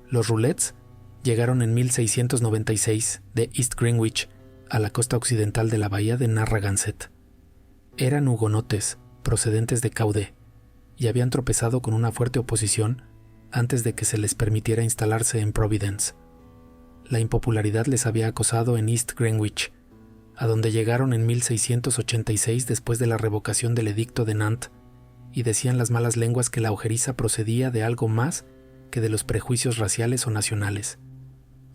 los Roulets llegaron en 1696 de East Greenwich a la costa occidental de la bahía de Narragansett. Eran hugonotes procedentes de Caude y habían tropezado con una fuerte oposición antes de que se les permitiera instalarse en Providence. La impopularidad les había acosado en East Greenwich, a donde llegaron en 1686 después de la revocación del Edicto de Nantes, y decían las malas lenguas que la ojeriza procedía de algo más que de los prejuicios raciales o nacionales,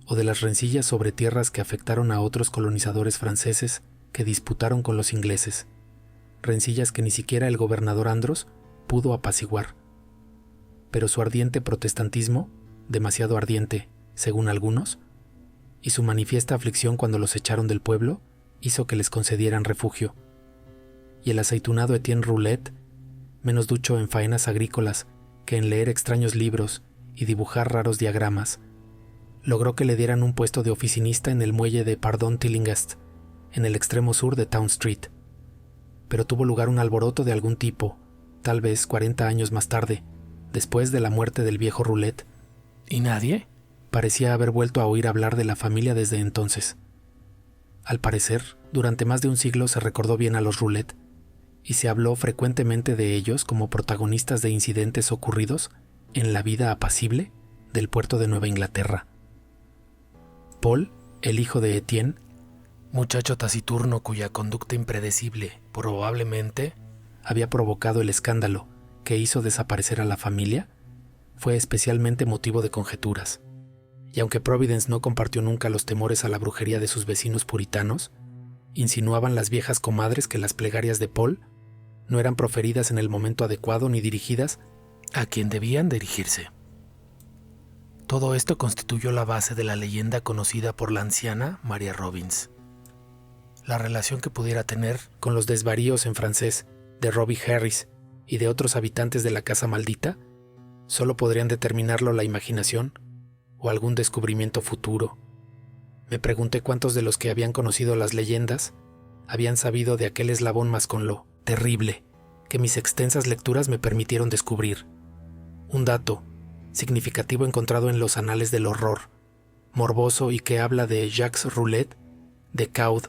o de las rencillas sobre tierras que afectaron a otros colonizadores franceses que disputaron con los ingleses, rencillas que ni siquiera el gobernador Andros pudo apaciguar. Pero su ardiente protestantismo, demasiado ardiente, según algunos, y su manifiesta aflicción cuando los echaron del pueblo, hizo que les concedieran refugio. Y el aceitunado Etienne Roulet, menos ducho en faenas agrícolas que en leer extraños libros y dibujar raros diagramas, logró que le dieran un puesto de oficinista en el muelle de Pardon Tillinghast, en el extremo sur de Town Street. Pero tuvo lugar un alboroto de algún tipo, tal vez 40 años más tarde, después de la muerte del viejo Roulet, y nadie parecía haber vuelto a oír hablar de la familia desde entonces. Al parecer, durante más de un siglo se recordó bien a los Roulet, y se habló frecuentemente de ellos como protagonistas de incidentes ocurridos en la vida apacible del puerto de Nueva Inglaterra. Paul, el hijo de Etienne, muchacho taciturno cuya conducta impredecible probablemente había provocado el escándalo que hizo desaparecer a la familia, fue especialmente motivo de conjeturas. Y aunque Providence no compartió nunca los temores a la brujería de sus vecinos puritanos, insinuaban las viejas comadres que las plegarias de Paul no eran proferidas en el momento adecuado ni dirigidas a quien debían dirigirse. Todo esto constituyó la base de la leyenda conocida por la anciana Maria Robbins. La relación que pudiera tener con los desvaríos en francés de Robbie Harris y de otros habitantes de la casa maldita solo podrían determinarlo la imaginación o algún descubrimiento futuro. Me pregunté cuántos de los que habían conocido las leyendas habían sabido de aquel eslabón más con lo terrible que mis extensas lecturas me permitieron descubrir. Un dato significativo encontrado en los anales del horror, morboso y que habla de Jacques Roulet de Caude,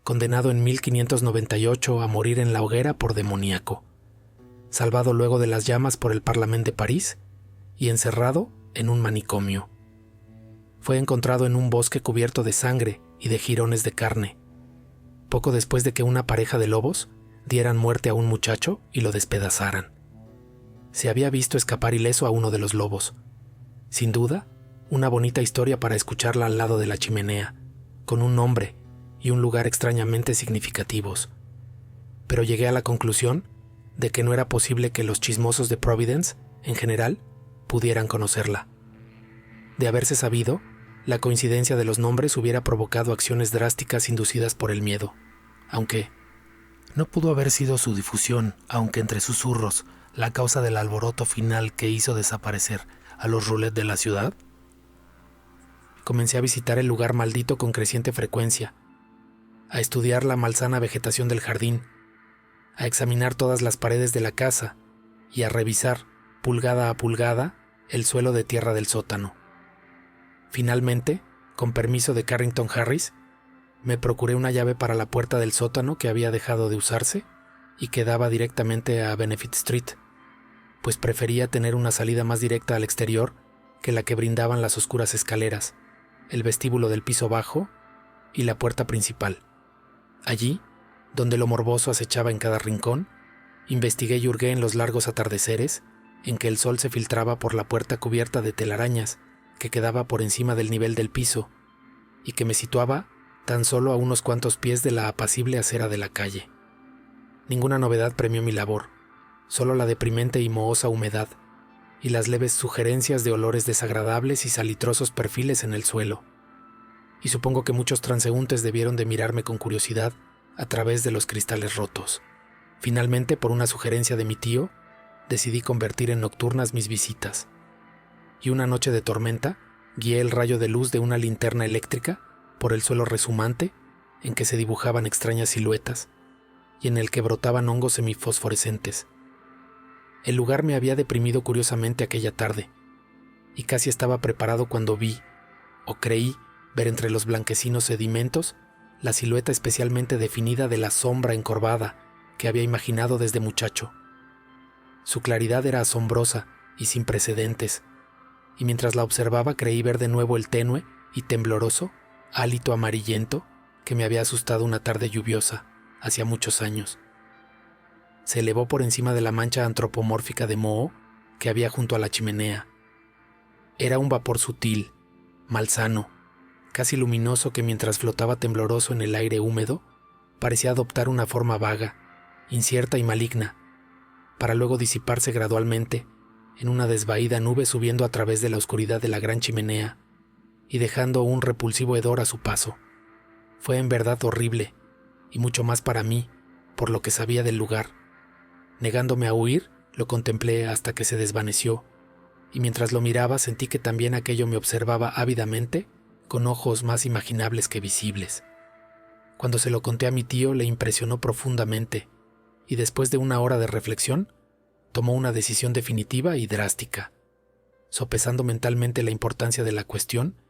condenado en 1598 a morir en la hoguera por demoníaco, salvado luego de las llamas por el Parlamento de París y encerrado en un manicomio. Fue encontrado en un bosque cubierto de sangre y de jirones de carne, poco después de que una pareja de lobos dieran muerte a un muchacho y lo despedazaran. Se había visto escapar ileso a uno de los lobos. Sin duda, una bonita historia para escucharla al lado de la chimenea, con un nombre y un lugar extrañamente significativos. Pero llegué a la conclusión de que no era posible que los chismosos de Providence, en general, pudieran conocerla. De haberse sabido, la coincidencia de los nombres hubiera provocado acciones drásticas inducidas por el miedo, aunque no pudo haber sido su difusión, aunque entre susurros, la causa del alboroto final que hizo desaparecer a los Roulet de la ciudad? Comencé a visitar el lugar maldito con creciente frecuencia, a estudiar la malsana vegetación del jardín, a examinar todas las paredes de la casa y a revisar, pulgada a pulgada, el suelo de tierra del sótano. Finalmente, con permiso de Carrington Harris, me procuré una llave para la puerta del sótano que había dejado de usarse y que daba directamente a Benefit Street, pues prefería tener una salida más directa al exterior que la que brindaban las oscuras escaleras, el vestíbulo del piso bajo y la puerta principal. Allí, donde lo morboso acechaba en cada rincón, investigué y hurgué en los largos atardeceres en que el sol se filtraba por la puerta cubierta de telarañas que quedaba por encima del nivel del piso y que me situaba tan solo a unos cuantos pies de la apacible acera de la calle. Ninguna novedad premió mi labor, solo la deprimente y mohosa humedad y las leves sugerencias de olores desagradables y salitrosos perfiles en el suelo. Y supongo que muchos transeúntes debieron de mirarme con curiosidad a través de los cristales rotos. Finalmente, por una sugerencia de mi tío, decidí convertir en nocturnas mis visitas. Y una noche de tormenta, guié el rayo de luz de una linterna eléctrica por el suelo rezumante en que se dibujaban extrañas siluetas y en el que brotaban hongos semifosforescentes. El lugar me había deprimido curiosamente aquella tarde, y casi estaba preparado cuando vi, o creí, ver entre los blanquecinos sedimentos la silueta especialmente definida de la sombra encorvada que había imaginado desde muchacho. Su claridad era asombrosa y sin precedentes, y mientras la observaba creí ver de nuevo el tenue y tembloroso hálito amarillento que me había asustado una tarde lluviosa, hacía muchos años. Se elevó por encima de la mancha antropomórfica de moho que había junto a la chimenea. Era un vapor sutil, malsano, casi luminoso que mientras flotaba tembloroso en el aire húmedo, parecía adoptar una forma vaga, incierta y maligna, para luego disiparse gradualmente en una desvaída nube subiendo a través de la oscuridad de la gran chimenea y dejando un repulsivo hedor a su paso. Fue en verdad horrible, y mucho más para mí, por lo que sabía del lugar. Negándome a huir, lo contemplé hasta que se desvaneció, y mientras lo miraba sentí que también aquello me observaba ávidamente, con ojos más imaginables que visibles. Cuando se lo conté a mi tío le impresionó profundamente, y después de una hora de reflexión, tomó una decisión definitiva y drástica. Sopesando mentalmente la importancia de la cuestión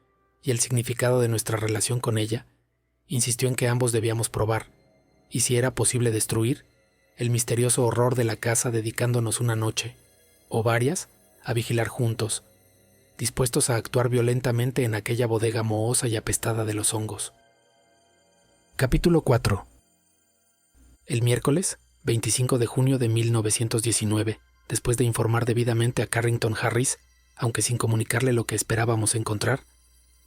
y el significado de nuestra relación con ella, insistió en que ambos debíamos probar, y si era posible destruir, el misterioso horror de la casa dedicándonos una noche, o varias, a vigilar juntos, dispuestos a actuar violentamente en aquella bodega mohosa y apestada de los hongos. Capítulo 4. El miércoles, 25 de junio de 1919, después de informar debidamente a Carrington Harris, aunque sin comunicarle lo que esperábamos encontrar,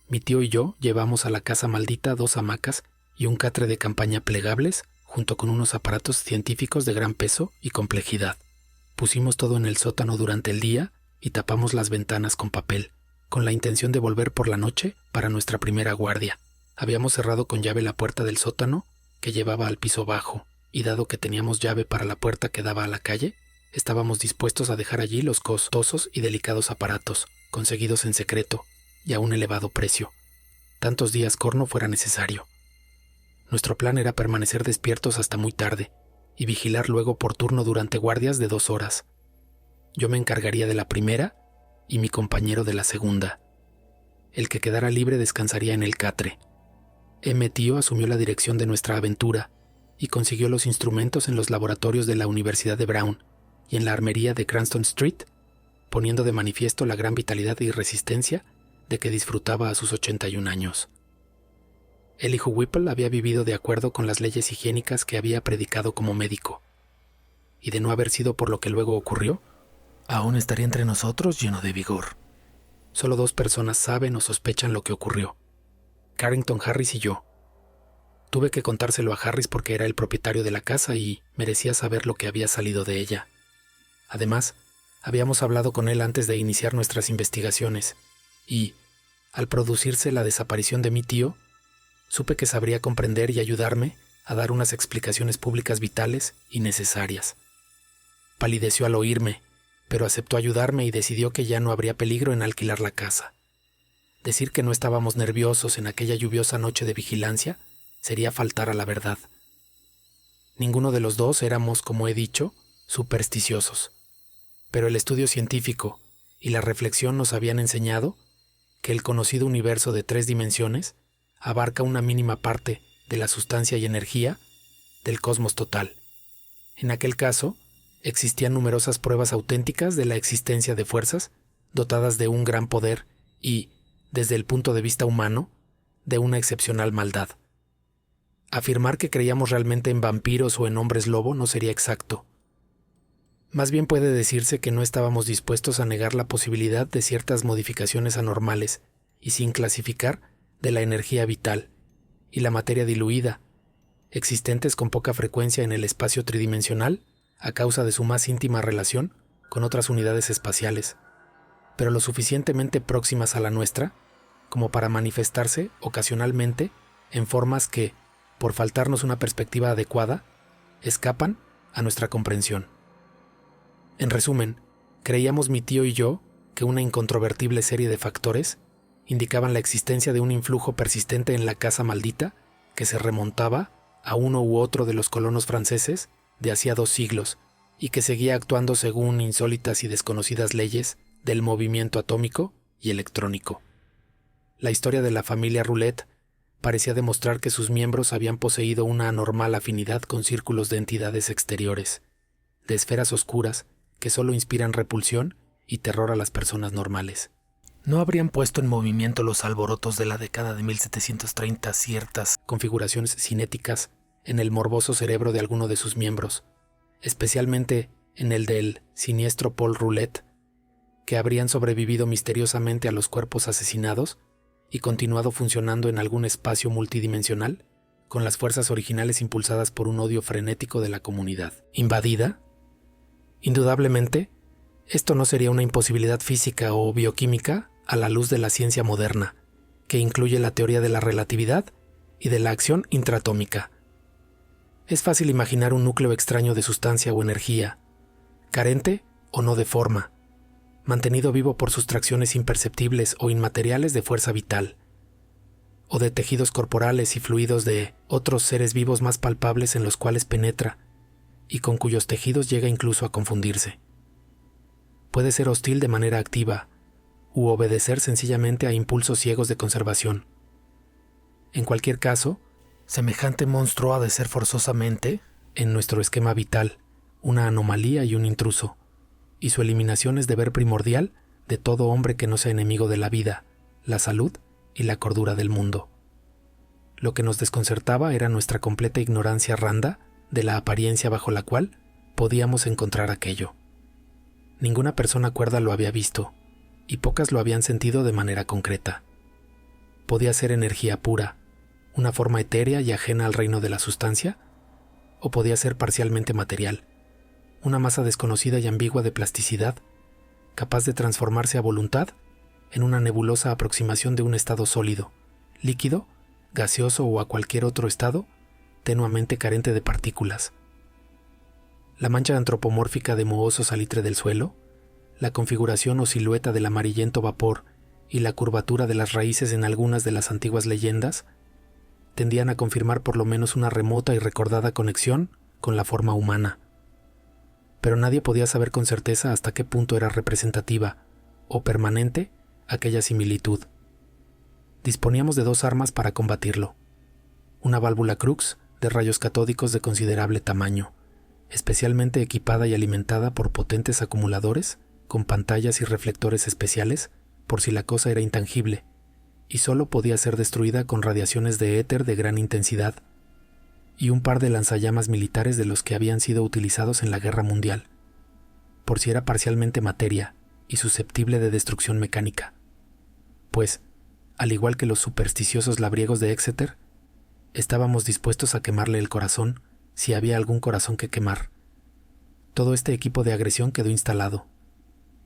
mi tío y yo llevamos a la casa maldita 2 hamacas y un catre de campaña plegables, junto con unos aparatos científicos de gran peso y complejidad. Pusimos todo en el sótano durante el día y tapamos las ventanas con papel, con la intención de volver por la noche para nuestra primera guardia. Habíamos cerrado con llave la puerta del sótano que llevaba al piso bajo, y dado que teníamos llave para la puerta que daba a la calle, estábamos dispuestos a dejar allí los costosos y delicados aparatos, conseguidos en secreto y a un elevado precio, tantos días corno fuera necesario. Nuestro plan era permanecer despiertos hasta muy tarde y vigilar luego por turno durante guardias de 2 horas. Yo me encargaría de la primera y mi compañero de la segunda. El que quedara libre descansaría en el catre. M. Tío asumió la dirección de nuestra aventura y consiguió los instrumentos en los laboratorios de la Universidad de Brown y en la armería de Cranston Street, poniendo de manifiesto la gran vitalidad y resistencia de que disfrutaba a sus 81 años. El hijo Whipple había vivido de acuerdo con las leyes higiénicas que había predicado como médico, y de no haber sido por lo que luego ocurrió, aún estaría entre nosotros lleno de vigor. Solo 2 personas saben o sospechan lo que ocurrió: Carrington Harris y yo. Tuve que contárselo a Harris porque era el propietario de la casa y merecía saber lo que había salido de ella. Además, habíamos hablado con él antes de iniciar nuestras investigaciones, y, al producirse la desaparición de mi tío, supe que sabría comprender y ayudarme a dar unas explicaciones públicas vitales y necesarias. Palideció al oírme, pero aceptó ayudarme y decidió que ya no habría peligro en alquilar la casa. Decir que no estábamos nerviosos en aquella lluviosa noche de vigilancia sería faltar a la verdad. Ninguno de los dos éramos, como he dicho, supersticiosos, pero el estudio científico y la reflexión nos habían enseñado que el conocido universo de 3 dimensiones abarca una mínima parte de la sustancia y energía del cosmos total. En aquel caso, existían numerosas pruebas auténticas de la existencia de fuerzas dotadas de un gran poder y, desde el punto de vista humano, de una excepcional maldad. Afirmar que creíamos realmente en vampiros o en hombres lobo no sería exacto. Más bien puede decirse que no estábamos dispuestos a negar la posibilidad de ciertas modificaciones anormales y sin clasificar de la energía vital y la materia diluida, existentes con poca frecuencia en el espacio tridimensional a causa de su más íntima relación con otras unidades espaciales, pero lo suficientemente próximas a la nuestra como para manifestarse ocasionalmente en formas que, por faltarnos una perspectiva adecuada, escapan a nuestra comprensión. En resumen, creíamos mi tío y yo que una incontrovertible serie de factores indicaban la existencia de un influjo persistente en la casa maldita que se remontaba a uno u otro de los colonos franceses de hacía 2 siglos y que seguía actuando según insólitas y desconocidas leyes del movimiento atómico y electrónico. La historia de la familia Roulette parecía demostrar que sus miembros habían poseído una anormal afinidad con círculos de entidades exteriores, de esferas oscuras que solo inspiran repulsión y terror a las personas normales. ¿No habrían puesto en movimiento los alborotos de la década de 1730 ciertas configuraciones cinéticas en el morboso cerebro de alguno de sus miembros, especialmente en el del siniestro Paul Roulette, que habrían sobrevivido misteriosamente a los cuerpos asesinados y continuado funcionando en algún espacio multidimensional con las fuerzas originales impulsadas por un odio frenético de la comunidad invadida? Indudablemente, esto no sería una imposibilidad física o bioquímica a la luz de la ciencia moderna, que incluye la teoría de la relatividad y de la acción intratómica. Es fácil imaginar un núcleo extraño de sustancia o energía, carente o no de forma, mantenido vivo por sustracciones imperceptibles o inmateriales de fuerza vital, o de tejidos corporales y fluidos de otros seres vivos más palpables en los cuales penetra y con cuyos tejidos llega incluso a confundirse. Puede ser hostil de manera activa u obedecer sencillamente a impulsos ciegos de conservación. En cualquier caso, semejante monstruo ha de ser forzosamente, en nuestro esquema vital, una anomalía y un intruso, y su eliminación es deber primordial de todo hombre que no sea enemigo de la vida, la salud y la cordura del mundo. Lo que nos desconcertaba era nuestra completa ignorancia randa de la apariencia bajo la cual podíamos encontrar aquello. Ninguna persona cuerda lo había visto, y pocas lo habían sentido de manera concreta. Podía ser energía pura, una forma etérea y ajena al reino de la sustancia, o podía ser parcialmente material, una masa desconocida y ambigua de plasticidad, capaz de transformarse a voluntad en una nebulosa aproximación de un estado sólido, líquido, gaseoso o a cualquier otro estado tenuamente carente de partículas. La mancha antropomórfica de mohoso salitre del suelo, la configuración o silueta del amarillento vapor y la curvatura de las raíces en algunas de las antiguas leyendas tendían a confirmar por lo menos una remota y recordada conexión con la forma humana. Pero nadie podía saber con certeza hasta qué punto era representativa o permanente aquella similitud. Disponíamos de 2 armas para combatirlo: una válvula Crux de rayos catódicos de considerable tamaño, especialmente equipada y alimentada por potentes acumuladores con pantallas y reflectores especiales por si la cosa era intangible y solo podía ser destruida con radiaciones de éter de gran intensidad, y un par de lanzallamas militares de los que habían sido utilizados en la Guerra Mundial, por si era parcialmente materia y susceptible de destrucción mecánica. Pues, al igual que los supersticiosos labriegos de Exeter, estábamos dispuestos a quemarle el corazón si había algún corazón que quemar. Todo este equipo de agresión quedó instalado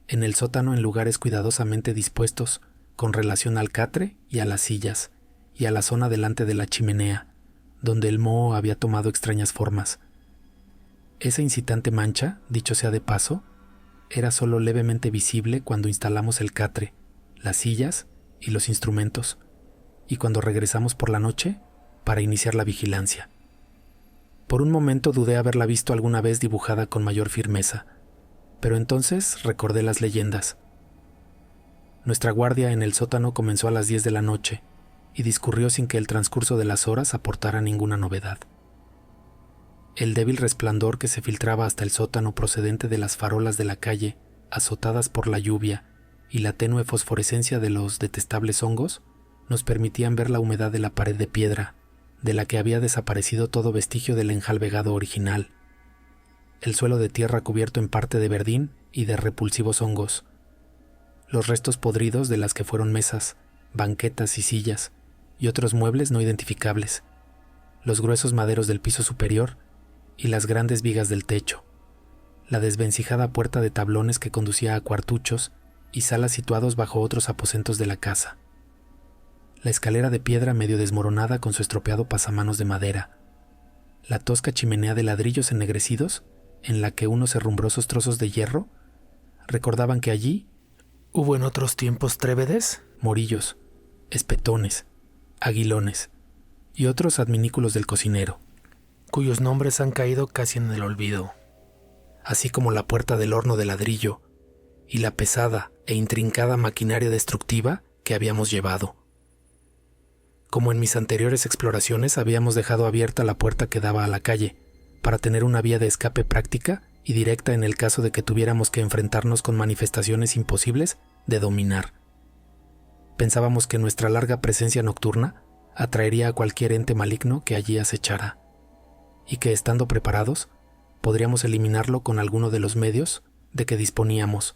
en el sótano en lugares cuidadosamente dispuestos con relación al catre y a las sillas y a la zona delante de la chimenea, donde el moho había tomado extrañas formas. Esa incitante mancha, dicho sea de paso, era solo levemente visible cuando instalamos el catre, las sillas y los instrumentos, y cuando regresamos por la noche para iniciar la vigilancia. Por un momento dudé haberla visto alguna vez dibujada con mayor firmeza, pero entonces recordé las leyendas. Nuestra guardia en el sótano comenzó a las 10 de la noche y discurrió sin que el transcurso de las horas aportara ninguna novedad. El débil resplandor que se filtraba hasta el sótano procedente de las farolas de la calle, azotadas por la lluvia, y la tenue fosforescencia de los detestables hongos, nos permitían ver la humedad de la pared de piedra, de la que había desaparecido todo vestigio del enjalbegado original. El suelo de tierra cubierto en parte de verdín y de repulsivos hongos. Los restos podridos de las que fueron mesas, banquetas y sillas, y otros muebles no identificables. Los gruesos maderos del piso superior y las grandes vigas del techo. La desvencijada puerta de tablones que conducía a cuartuchos y salas situados bajo otros aposentos de la casa. La escalera de piedra medio desmoronada con su estropeado pasamanos de madera, la tosca chimenea de ladrillos ennegrecidos en la que unos herrumbrosos trozos de hierro recordaban que allí hubo en otros tiempos trébedes, morillos, espetones, aguilones y otros adminículos del cocinero, cuyos nombres han caído casi en el olvido, así como la puerta del horno de ladrillo y la pesada e intrincada maquinaria destructiva que habíamos llevado. Como en mis anteriores exploraciones, habíamos dejado abierta la puerta que daba a la calle, para tener una vía de escape práctica y directa en el caso de que tuviéramos que enfrentarnos con manifestaciones imposibles de dominar. Pensábamos que nuestra larga presencia nocturna atraería a cualquier ente maligno que allí acechara, y que, estando preparados, podríamos eliminarlo con alguno de los medios de que disponíamos,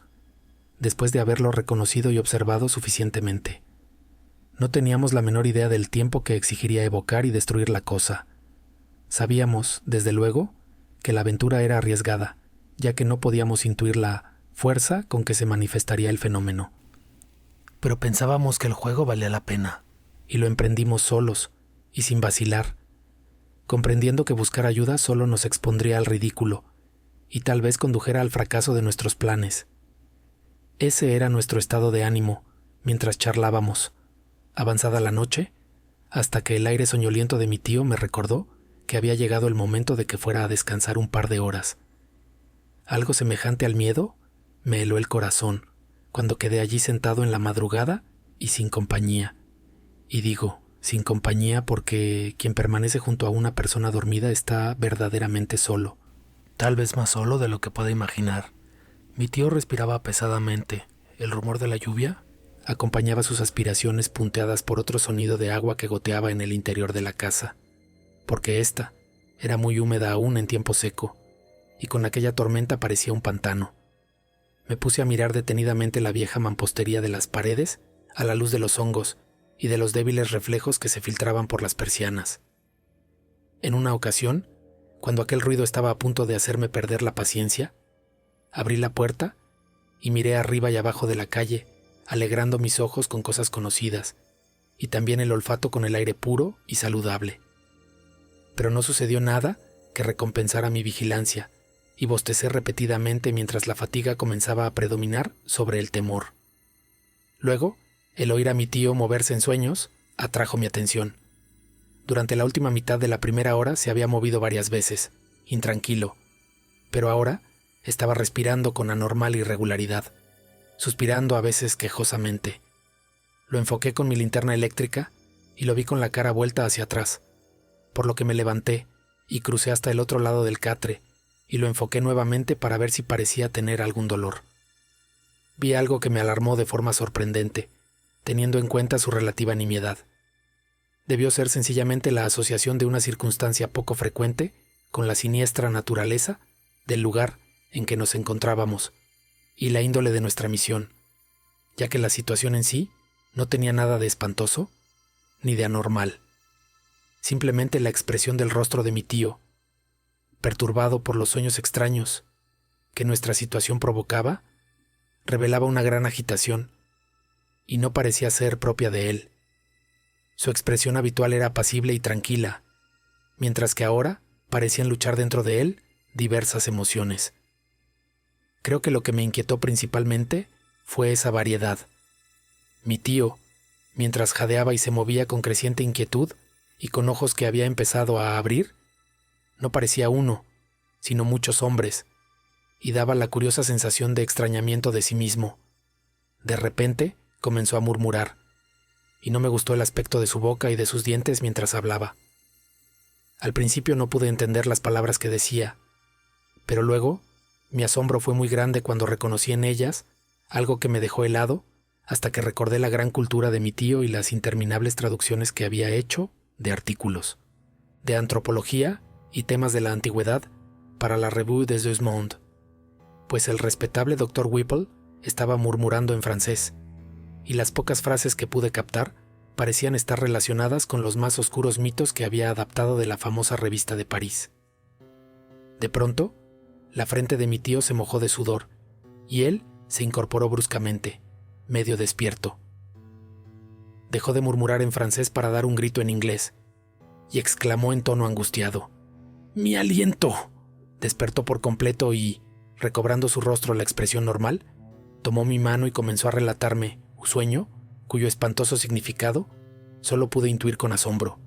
después de haberlo reconocido y observado suficientemente. No teníamos la menor idea del tiempo que exigiría evocar y destruir la cosa. Sabíamos, desde luego, que la aventura era arriesgada, ya que no podíamos intuir la fuerza con que se manifestaría el fenómeno. Pero pensábamos que el juego valía la pena, y lo emprendimos solos y sin vacilar, comprendiendo que buscar ayuda solo nos expondría al ridículo y tal vez condujera al fracaso de nuestros planes. Ese era nuestro estado de ánimo mientras charlábamos, avanzada la noche, hasta que el aire soñoliento de mi tío me recordó que había llegado el momento de que fuera a descansar un par de horas. Algo semejante al miedo me heló el corazón cuando quedé allí sentado en la madrugada y sin compañía. Y digo, sin compañía porque quien permanece junto a una persona dormida está verdaderamente solo. Tal vez más solo de lo que pueda imaginar. Mi tío respiraba pesadamente. El rumor de la lluvia acompañaba sus aspiraciones punteadas por otro sonido de agua que goteaba en el interior de la casa, porque ésta era muy húmeda aún en tiempo seco, y con aquella tormenta parecía un pantano. Me puse a mirar detenidamente la vieja mampostería de las paredes a la luz de los hongos y de los débiles reflejos que se filtraban por las persianas. En una ocasión, cuando aquel ruido estaba a punto de hacerme perder la paciencia, abrí la puerta y miré arriba y abajo de la calle, alegrando mis ojos con cosas conocidas y también el olfato con el aire puro y saludable. Pero no sucedió nada que recompensara mi vigilancia, y bostecé repetidamente mientras la fatiga comenzaba a predominar sobre el temor. Luego, el oír a mi tío moverse en sueños atrajo mi atención. Durante la última mitad de la primera hora se había movido varias veces, intranquilo, pero ahora estaba respirando con anormal irregularidad, suspirando a veces quejosamente. Lo enfoqué con mi linterna eléctrica y lo vi con la cara vuelta hacia atrás, por lo que me levanté y crucé hasta el otro lado del catre y lo enfoqué nuevamente para ver si parecía tener algún dolor. Vi algo que me alarmó de forma sorprendente, teniendo en cuenta su relativa nimiedad. Debió ser sencillamente la asociación de una circunstancia poco frecuente con la siniestra naturaleza del lugar en que nos encontrábamos y la índole de nuestra misión, ya que la situación en sí no tenía nada de espantoso ni de anormal. Simplemente la expresión del rostro de mi tío, perturbado por los sueños extraños que nuestra situación provocaba, revelaba una gran agitación y no parecía ser propia de él. Su expresión habitual era apacible y tranquila, mientras que ahora parecían luchar dentro de él diversas emociones. Creo que lo que me inquietó principalmente fue esa variedad. Mi tío, mientras jadeaba y se movía con creciente inquietud y con ojos que había empezado a abrir, no parecía uno, sino muchos hombres, y daba la curiosa sensación de extrañamiento de sí mismo. De repente comenzó a murmurar, y no me gustó el aspecto de su boca y de sus dientes mientras hablaba. Al principio no pude entender las palabras que decía, pero luego mi asombro fue muy grande cuando reconocí en ellas algo que me dejó helado hasta que recordé la gran cultura de mi tío y las interminables traducciones que había hecho de artículos, de antropología y temas de la antigüedad para la Revue des Deux Mondes, pues el respetable Dr. Whipple estaba murmurando en francés, y las pocas frases que pude captar parecían estar relacionadas con los más oscuros mitos que había adaptado de la famosa revista de París. De pronto, la frente de mi tío se mojó de sudor, y él se incorporó bruscamente, medio despierto. Dejó de murmurar en francés para dar un grito en inglés, y exclamó en tono angustiado: ¡Mi aliento! Despertó por completo y, recobrando su rostro la expresión normal, tomó mi mano y comenzó a relatarme un sueño cuyo espantoso significado solo pude intuir con asombro.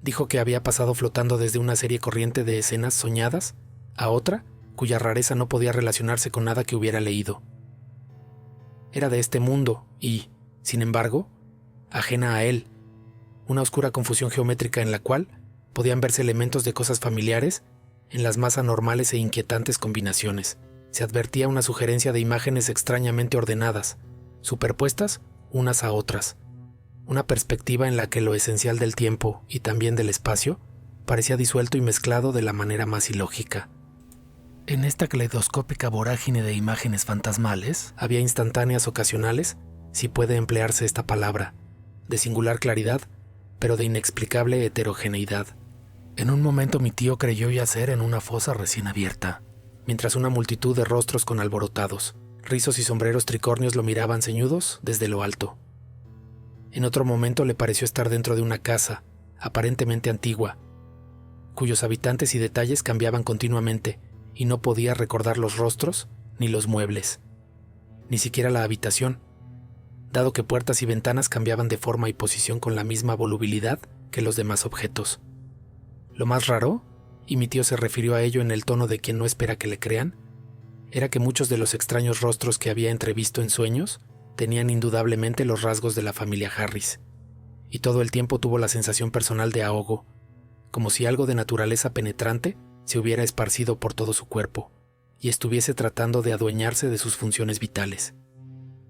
Dijo que había pasado flotando desde una serie corriente de escenas soñadas a otra cuya rareza no podía relacionarse con nada que hubiera leído. Era de este mundo y, sin embargo, ajena a él, una oscura confusión geométrica en la cual podían verse elementos de cosas familiares en las más anormales e inquietantes combinaciones. Se advertía una sugerencia de imágenes extrañamente ordenadas, superpuestas unas a otras, una perspectiva en la que lo esencial del tiempo y también del espacio parecía disuelto y mezclado de la manera más ilógica. En esta caleidoscópica vorágine de imágenes fantasmales había instantáneas ocasionales, si puede emplearse esta palabra, de singular claridad, pero de inexplicable heterogeneidad. En un momento mi tío creyó yacer en una fosa recién abierta, mientras una multitud de rostros con alborotados, rizos y sombreros tricornios lo miraban ceñudos desde lo alto. En otro momento le pareció estar dentro de una casa, aparentemente antigua, cuyos habitantes y detalles cambiaban continuamente, y no podía recordar los rostros ni los muebles, ni siquiera la habitación, dado que puertas y ventanas cambiaban de forma y posición con la misma volubilidad que los demás objetos. Lo más raro, y mi tío se refirió a ello en el tono de quien no espera que le crean, era que muchos de los extraños rostros que había entrevisto en sueños tenían indudablemente los rasgos de la familia Harris, y todo el tiempo tuvo la sensación personal de ahogo, como si algo de naturaleza penetrante se hubiera esparcido por todo su cuerpo y estuviese tratando de adueñarse de sus funciones vitales.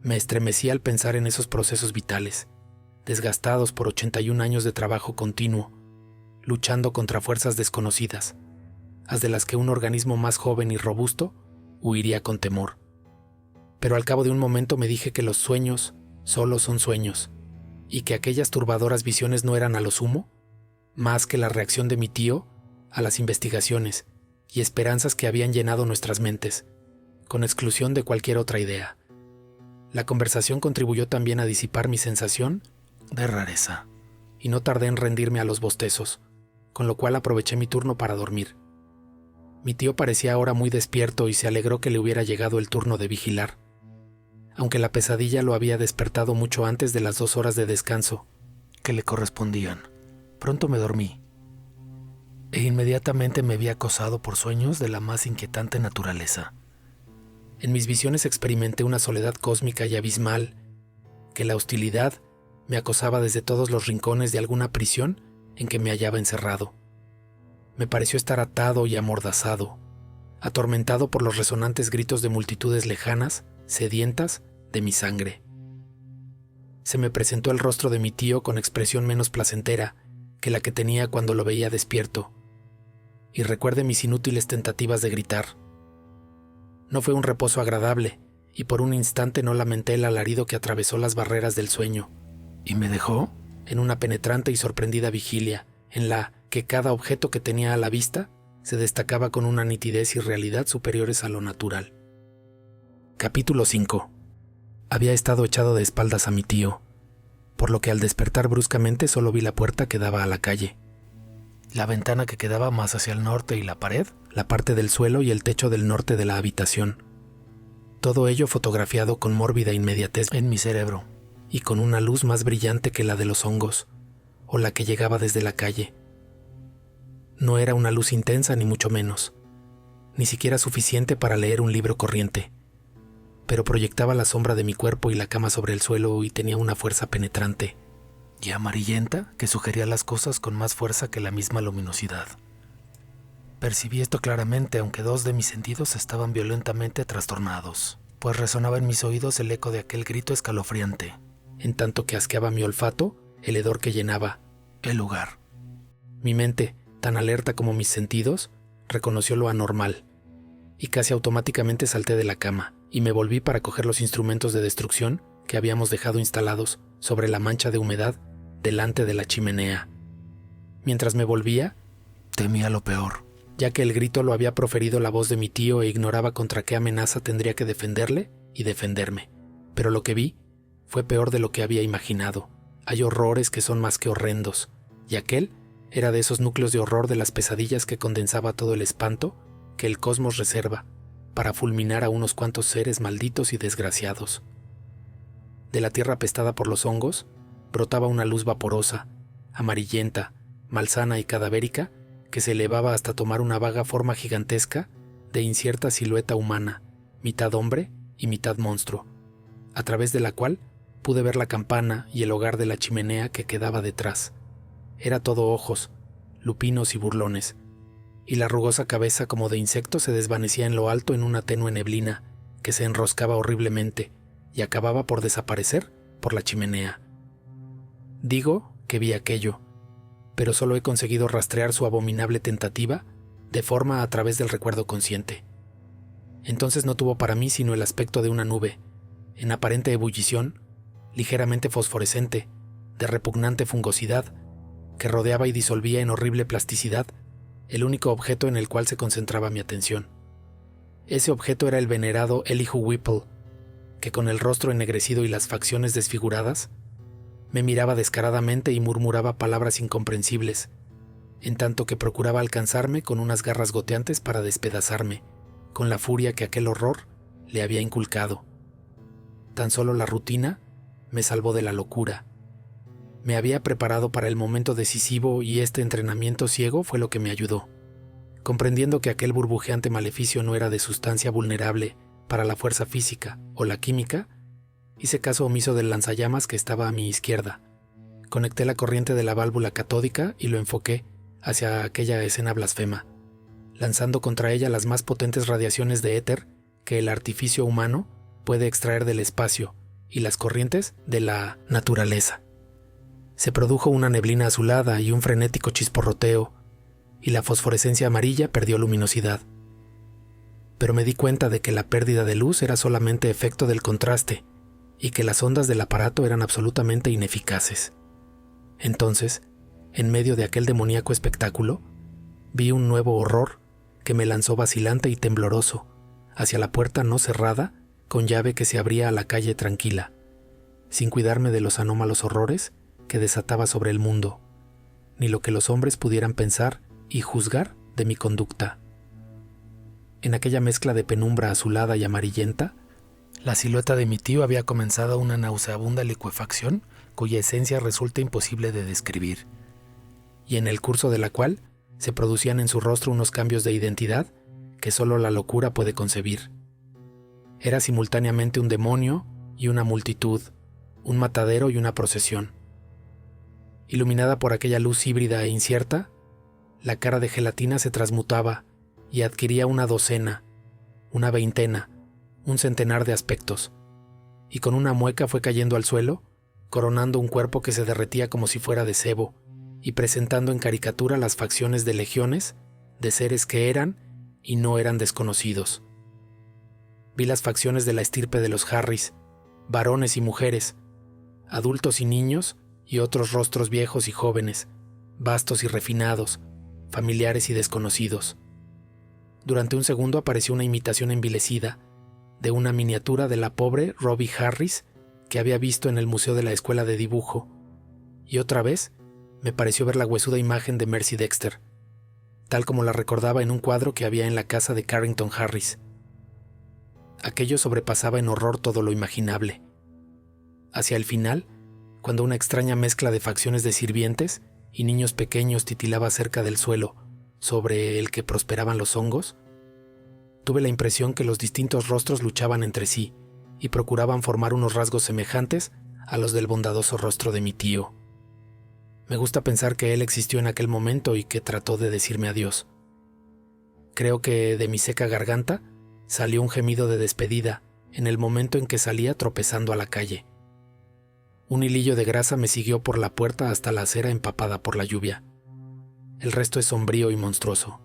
Me estremecí al pensar en esos procesos vitales, desgastados por 81 años de trabajo continuo, luchando contra fuerzas desconocidas, de las que un organismo más joven y robusto huiría con temor. Pero al cabo de un momento me dije que los sueños solo son sueños, y que aquellas turbadoras visiones no eran a lo sumo más que la reacción de mi tío a las investigaciones y esperanzas que habían llenado nuestras mentes, con exclusión de cualquier otra idea. La conversación contribuyó también a disipar mi sensación de rareza, y no tardé en rendirme a los bostezos, con lo cual aproveché mi turno para dormir. Mi tío parecía ahora muy despierto y se alegró que le hubiera llegado el turno de vigilar, aunque la pesadilla lo había despertado mucho antes de las 2 horas de descanso que le correspondían. Pronto me dormí, e inmediatamente me vi acosado por sueños de la más inquietante naturaleza. En mis visiones experimenté una soledad cósmica y abismal, que la hostilidad me acosaba desde todos los rincones de alguna prisión en que me hallaba encerrado. Me pareció estar atado y amordazado, atormentado por los resonantes gritos de multitudes lejanas, sedientas de mi sangre. Se me presentó el rostro de mi tío con expresión menos placentera que la que tenía cuando lo veía despierto, y recuerde mis inútiles tentativas de gritar. No fue un reposo agradable, y por un instante no lamenté el alarido que atravesó las barreras del sueño, y me dejó en una penetrante y sorprendida vigilia, en la que cada objeto que tenía a la vista se destacaba con una nitidez y realidad superiores a lo natural. Capítulo 5. Había estado echado de espaldas a mi tío, por lo que al despertar bruscamente solo vi la puerta que daba a la calle. La ventana que quedaba más hacia el norte y la pared, la parte del suelo y el techo del norte de la habitación. Todo ello fotografiado con mórbida inmediatez en mi cerebro y con una luz más brillante que la de los hongos o la que llegaba desde la calle. No era una luz intensa ni mucho menos, ni siquiera suficiente para leer un libro corriente, pero proyectaba la sombra de mi cuerpo y la cama sobre el suelo y tenía una fuerza penetrante y amarillenta que sugería las cosas con más fuerza que la misma luminosidad. Percibí esto claramente, aunque dos de mis sentidos estaban violentamente trastornados, pues resonaba en mis oídos el eco de aquel grito escalofriante, en tanto que asqueaba mi olfato el hedor que llenaba el lugar. Mi mente, tan alerta como mis sentidos, reconoció lo anormal, y casi automáticamente salté de la cama y me volví para coger los instrumentos de destrucción que habíamos dejado instalados sobre la mancha de humedad delante de la chimenea. Mientras me volvía, temía lo peor, ya que el grito lo había proferido la voz de mi tío e ignoraba contra qué amenaza tendría que defenderle y defenderme. Pero lo que vi fue peor de lo que había imaginado. Hay horrores que son más que horrendos, y aquel era de esos núcleos de horror de las pesadillas que condensaba todo el espanto que el cosmos reserva para fulminar a unos cuantos seres malditos y desgraciados. De la tierra apestada por los hongos brotaba una luz vaporosa, amarillenta, malsana y cadavérica que se elevaba hasta tomar una vaga forma gigantesca de incierta silueta humana, mitad hombre y mitad monstruo, a través de la cual pude ver la campana y el hogar de la chimenea que quedaba detrás. Era todo ojos, lupinos y burlones, y la rugosa cabeza como de insecto se desvanecía en lo alto en una tenue neblina que se enroscaba horriblemente y acababa por desaparecer por la chimenea. Digo que vi aquello, pero solo he conseguido rastrear su abominable tentativa de forma a través del recuerdo consciente. Entonces no tuvo para mí sino el aspecto de una nube, en aparente ebullición, ligeramente fosforescente, de repugnante fungosidad, que rodeaba y disolvía en horrible plasticidad el único objeto en el cual se concentraba mi atención. Ese objeto era el venerado Elihu Whipple, que con el rostro ennegrecido y las facciones desfiguradas, me miraba descaradamente y murmuraba palabras incomprensibles, en tanto que procuraba alcanzarme con unas garras goteantes para despedazarme, con la furia que aquel horror le había inculcado. Tan solo la rutina me salvó de la locura. Me había preparado para el momento decisivo y este entrenamiento ciego fue lo que me ayudó. Comprendiendo que aquel burbujeante maleficio no era de sustancia vulnerable para la fuerza física o la química, hice caso omiso del lanzallamas que estaba a mi izquierda. Conecté la corriente de la válvula catódica y lo enfoqué hacia aquella escena blasfema, lanzando contra ella las más potentes radiaciones de éter que el artificio humano puede extraer del espacio y las corrientes de la naturaleza. Se produjo una neblina azulada y un frenético chisporroteo, y la fosforescencia amarilla perdió luminosidad. Pero me di cuenta de que la pérdida de luz era solamente efecto del contraste, y que las ondas del aparato eran absolutamente ineficaces. Entonces, en medio de aquel demoníaco espectáculo, vi un nuevo horror que me lanzó vacilante y tembloroso hacia la puerta no cerrada con llave que se abría a la calle tranquila, sin cuidarme de los anómalos horrores que desataba sobre el mundo, ni lo que los hombres pudieran pensar y juzgar de mi conducta. En aquella mezcla de penumbra azulada y amarillenta, la silueta de mi tío había comenzado una nauseabunda licuefacción cuya esencia resulta imposible de describir, y en el curso de la cual se producían en su rostro unos cambios de identidad que solo la locura puede concebir. Era simultáneamente un demonio y una multitud, un matadero y una procesión. Iluminada por aquella luz híbrida e incierta, la cara de gelatina se transmutaba y adquiría una docena, una veintena, un centenar de aspectos, y con una mueca fue cayendo al suelo, coronando un cuerpo que se derretía como si fuera de sebo, y presentando en caricatura las facciones de legiones de seres que eran y no eran desconocidos. Vi las facciones de la estirpe de los Harris, varones y mujeres, adultos y niños, y otros rostros viejos y jóvenes, vastos y refinados, familiares y desconocidos. Durante un segundo apareció una imitación envilecida de una miniatura de la pobre Robbie Harris que había visto en el museo de la escuela de dibujo, y otra vez me pareció ver la huesuda imagen de Mercy Dexter, tal como la recordaba en un cuadro que había en la casa de Carrington Harris. Aquello sobrepasaba en horror todo lo imaginable. Hacia el final, cuando una extraña mezcla de facciones de sirvientes y niños pequeños titilaba cerca del suelo sobre el que prosperaban los hongos, tuve la impresión que los distintos rostros luchaban entre sí y procuraban formar unos rasgos semejantes a los del bondadoso rostro de mi tío. Me gusta pensar que él existió en aquel momento y que trató de decirme adiós. Creo que de mi seca garganta salió un gemido de despedida en el momento en que salía tropezando a la calle. Un hilillo de grasa me siguió por la puerta hasta la acera empapada por la lluvia. El resto es sombrío y monstruoso.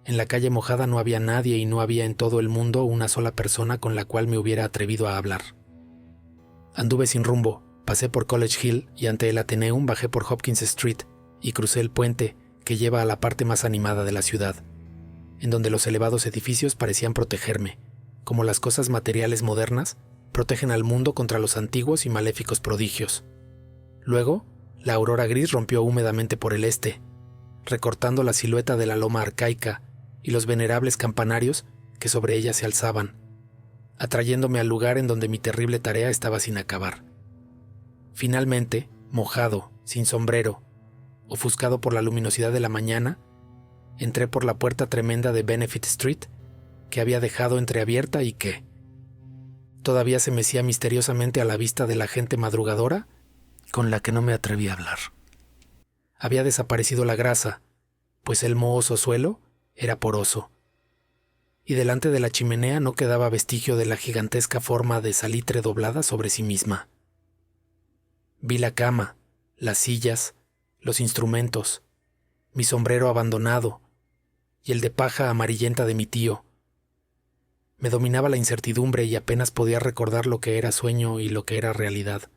En la calle mojada no había nadie y no había en todo el mundo una sola persona con la cual me hubiera atrevido a hablar. Anduve sin rumbo, pasé por College Hill y ante el Atheneum bajé por Hopkins Street y crucé el puente que lleva a la parte más animada de la ciudad, en donde los elevados edificios parecían protegerme, como las cosas materiales modernas protegen al mundo contra los antiguos y maléficos prodigios. Luego, la aurora gris rompió húmedamente por el este, recortando la silueta de la loma arcaica y los venerables campanarios que sobre ella se alzaban, atrayéndome al lugar en donde mi terrible tarea estaba sin acabar. Finalmente, mojado, sin sombrero, ofuscado por la luminosidad de la mañana, entré por la puerta tremenda de Benefit Street, que había dejado entreabierta y que todavía se mecía misteriosamente a la vista de la gente madrugadora con la que no me atreví a hablar. Había desaparecido la grasa, pues el mohoso suelo era poroso, y delante de la chimenea no quedaba vestigio de la gigantesca forma de salitre doblada sobre sí misma. Vi la cama, las sillas, los instrumentos, mi sombrero abandonado y el de paja amarillenta de mi tío. Me dominaba la incertidumbre y apenas podía recordar lo que era sueño y lo que era realidad.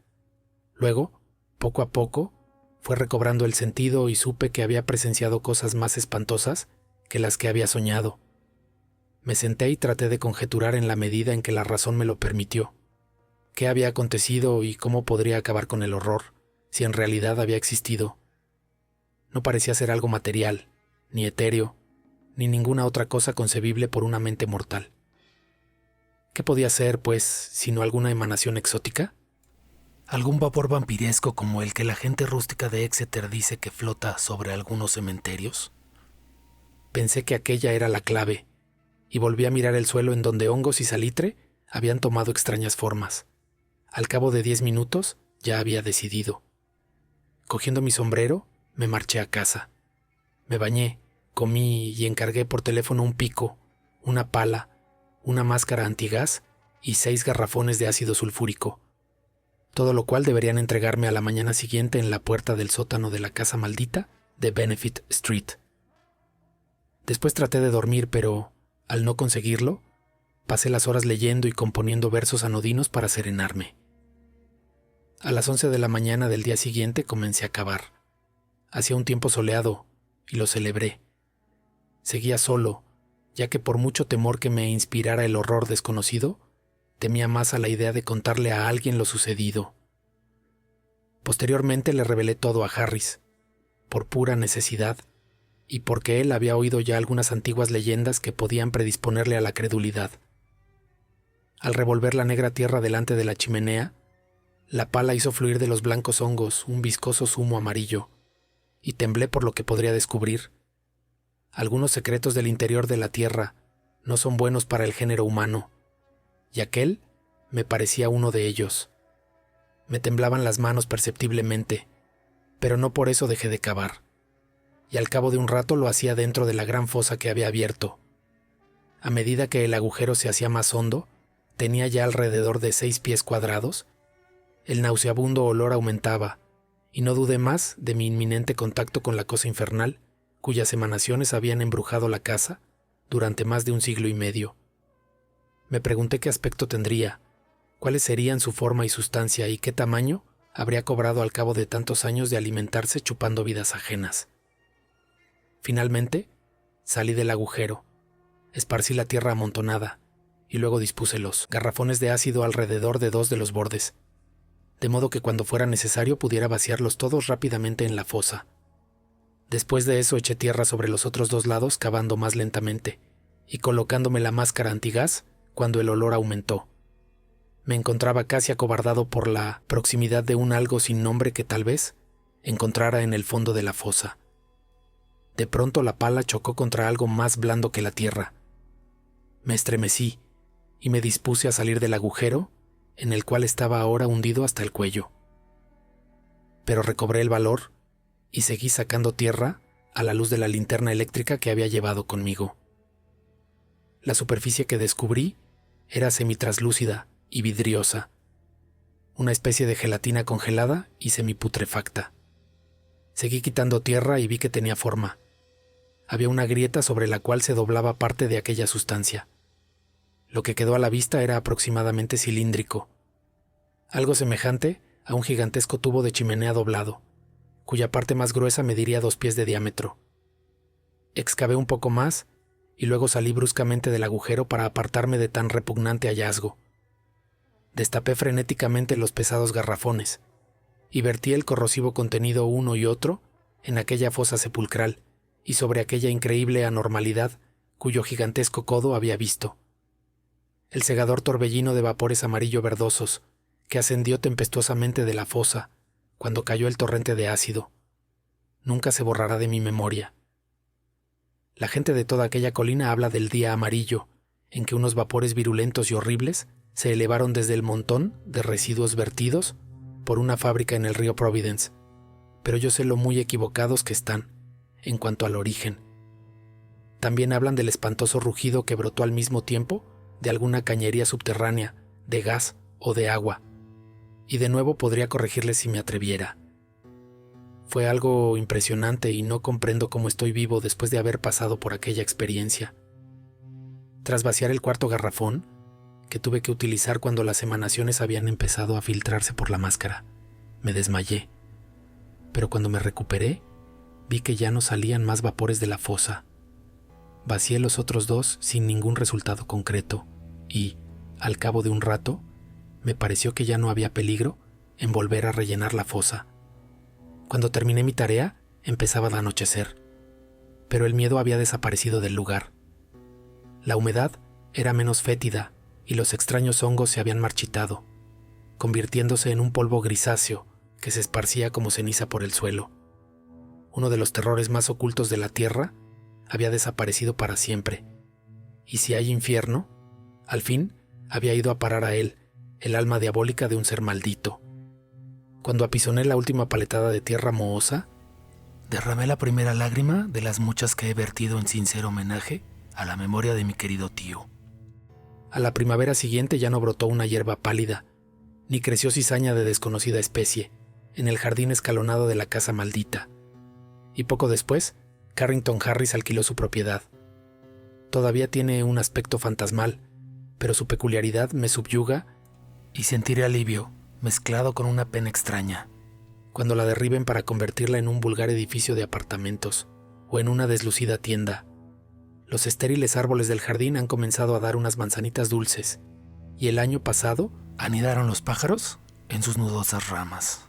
Luego, poco a poco, fue recobrando el sentido y supe que había presenciado cosas más espantosas que las que había soñado. Me senté y traté de conjeturar en la medida en que la razón me lo permitió. ¿Qué había acontecido y cómo podría acabar con el horror, si en realidad había existido? No parecía ser algo material, ni etéreo, ni ninguna otra cosa concebible por una mente mortal. ¿Qué podía ser, pues, sino alguna emanación exótica? ¿Algún vapor vampiresco como el que la gente rústica de Exeter dice que flota sobre algunos cementerios? Pensé que aquella era la clave, y volví a mirar el suelo en donde hongos y salitre habían tomado extrañas formas. Al cabo de 10 minutos ya había decidido. Cogiendo mi sombrero, me marché a casa. Me bañé, comí y encargué por teléfono un pico, una pala, una máscara antigás y 6 garrafones de ácido sulfúrico, todo lo cual deberían entregarme a la mañana siguiente en la puerta del sótano de la casa maldita de Benefit Street. Después traté de dormir, pero, al no conseguirlo, pasé las horas leyendo y componiendo versos anodinos para serenarme. A las 11 de la mañana del día siguiente comencé a cavar. Hacía un tiempo soleado, y lo celebré. Seguía solo, ya que por mucho temor que me inspirara el horror desconocido, temía más a la idea de contarle a alguien lo sucedido. Posteriormente le revelé todo a Harris, por pura necesidad, y porque él había oído ya algunas antiguas leyendas que podían predisponerle a la credulidad. Al revolver la negra tierra delante de la chimenea, la pala hizo fluir de los blancos hongos un viscoso zumo amarillo, y temblé por lo que podría descubrir. Algunos secretos del interior de la tierra no son buenos para el género humano, y aquel me parecía uno de ellos. Me temblaban las manos perceptiblemente, pero no por eso dejé de cavar, y al cabo de un rato lo hacía dentro de la gran fosa que había abierto. A medida que el agujero se hacía más hondo, tenía ya alrededor de 6 pies cuadrados, el nauseabundo olor aumentaba, y no dudé más de mi inminente contacto con la cosa infernal, cuyas emanaciones habían embrujado la casa durante más de 1 siglo y medio. Me pregunté qué aspecto tendría, cuáles serían su forma y sustancia y qué tamaño habría cobrado al cabo de tantos años de alimentarse chupando vidas ajenas. Finalmente, salí del agujero, esparcí la tierra amontonada y luego dispuse los garrafones de ácido alrededor de 2 de los bordes. de modo que cuando fuera necesario pudiera vaciarlos todos rápidamente en la fosa. Después de eso eché tierra sobre los otros 2 lados, cavando más lentamente, y colocándome la máscara antigás cuando el olor aumentó. Me encontraba casi acobardado por la proximidad de un algo sin nombre que tal vez encontrara en el fondo de la fosa. De pronto la pala chocó contra algo más blando que la tierra. Me estremecí y me dispuse a salir del agujero en el cual estaba ahora hundido hasta el cuello. Pero recobré el valor y seguí sacando tierra a la luz de la linterna eléctrica que había llevado conmigo. La superficie que descubrí era semitraslúcida y vidriosa, una especie de gelatina congelada y semiputrefacta. Seguí quitando tierra y vi que tenía forma. Había una grieta sobre la cual se doblaba parte de aquella sustancia. Lo que quedó a la vista era aproximadamente cilíndrico, algo semejante a un gigantesco tubo de chimenea doblado, cuya parte más gruesa mediría 2 pies de diámetro. Excavé un poco más y luego salí bruscamente del agujero para apartarme de tan repugnante hallazgo. Destapé frenéticamente los pesados garrafones y vertí el corrosivo contenido uno y otro en aquella fosa sepulcral y sobre aquella increíble anormalidad cuyo gigantesco codo había visto. El cegador torbellino de vapores amarillo verdosos que ascendió tempestuosamente de la fosa cuando cayó el torrente de ácido nunca se borrará de mi memoria. La gente de toda aquella colina habla del día amarillo en que unos vapores virulentos y horribles se elevaron desde el montón de residuos vertidos por una fábrica en el río Providence, pero yo sé lo muy equivocados que están en cuanto al origen. También hablan del espantoso rugido que brotó al mismo tiempo de alguna cañería subterránea, de gas o de agua, y de nuevo podría corregirles si me atreviera. Fue algo impresionante y no comprendo cómo estoy vivo después de haber pasado por aquella experiencia. Tras vaciar el 4.º garrafón, que tuve que utilizar cuando las emanaciones habían empezado a filtrarse por la máscara, me desmayé. Pero cuando me recuperé, vi que ya no salían más vapores de la fosa. Vacié los otros 2 sin ningún resultado concreto y, al cabo de un rato, me pareció que ya no había peligro en volver a rellenar la fosa. Cuando terminé mi tarea, empezaba a anochecer, pero el miedo había desaparecido del lugar. La humedad era menos fétida y los extraños hongos se habían marchitado, convirtiéndose en un polvo grisáceo que se esparcía como ceniza por el suelo. Uno de los terrores más ocultos de la tierra había desaparecido para siempre, y si hay infierno, al fin había ido a parar a él, el alma diabólica de un ser maldito. Cuando apisoné la última paletada de tierra mohosa, derramé la primera lágrima de las muchas que he vertido en sincero homenaje a la memoria de mi querido tío. A la primavera siguiente ya no brotó una hierba pálida, ni creció cizaña de desconocida especie en el jardín escalonado de la casa maldita. Y poco después, Carrington Harris alquiló su propiedad. Todavía tiene un aspecto fantasmal, pero su peculiaridad me subyuga y sentiré alivio, mezclado con una pena extraña, cuando la derriben para convertirla en un vulgar edificio de apartamentos o en una deslucida tienda. Los estériles árboles del jardín han comenzado a dar unas manzanitas dulces, y el año pasado anidaron los pájaros en sus nudosas ramas.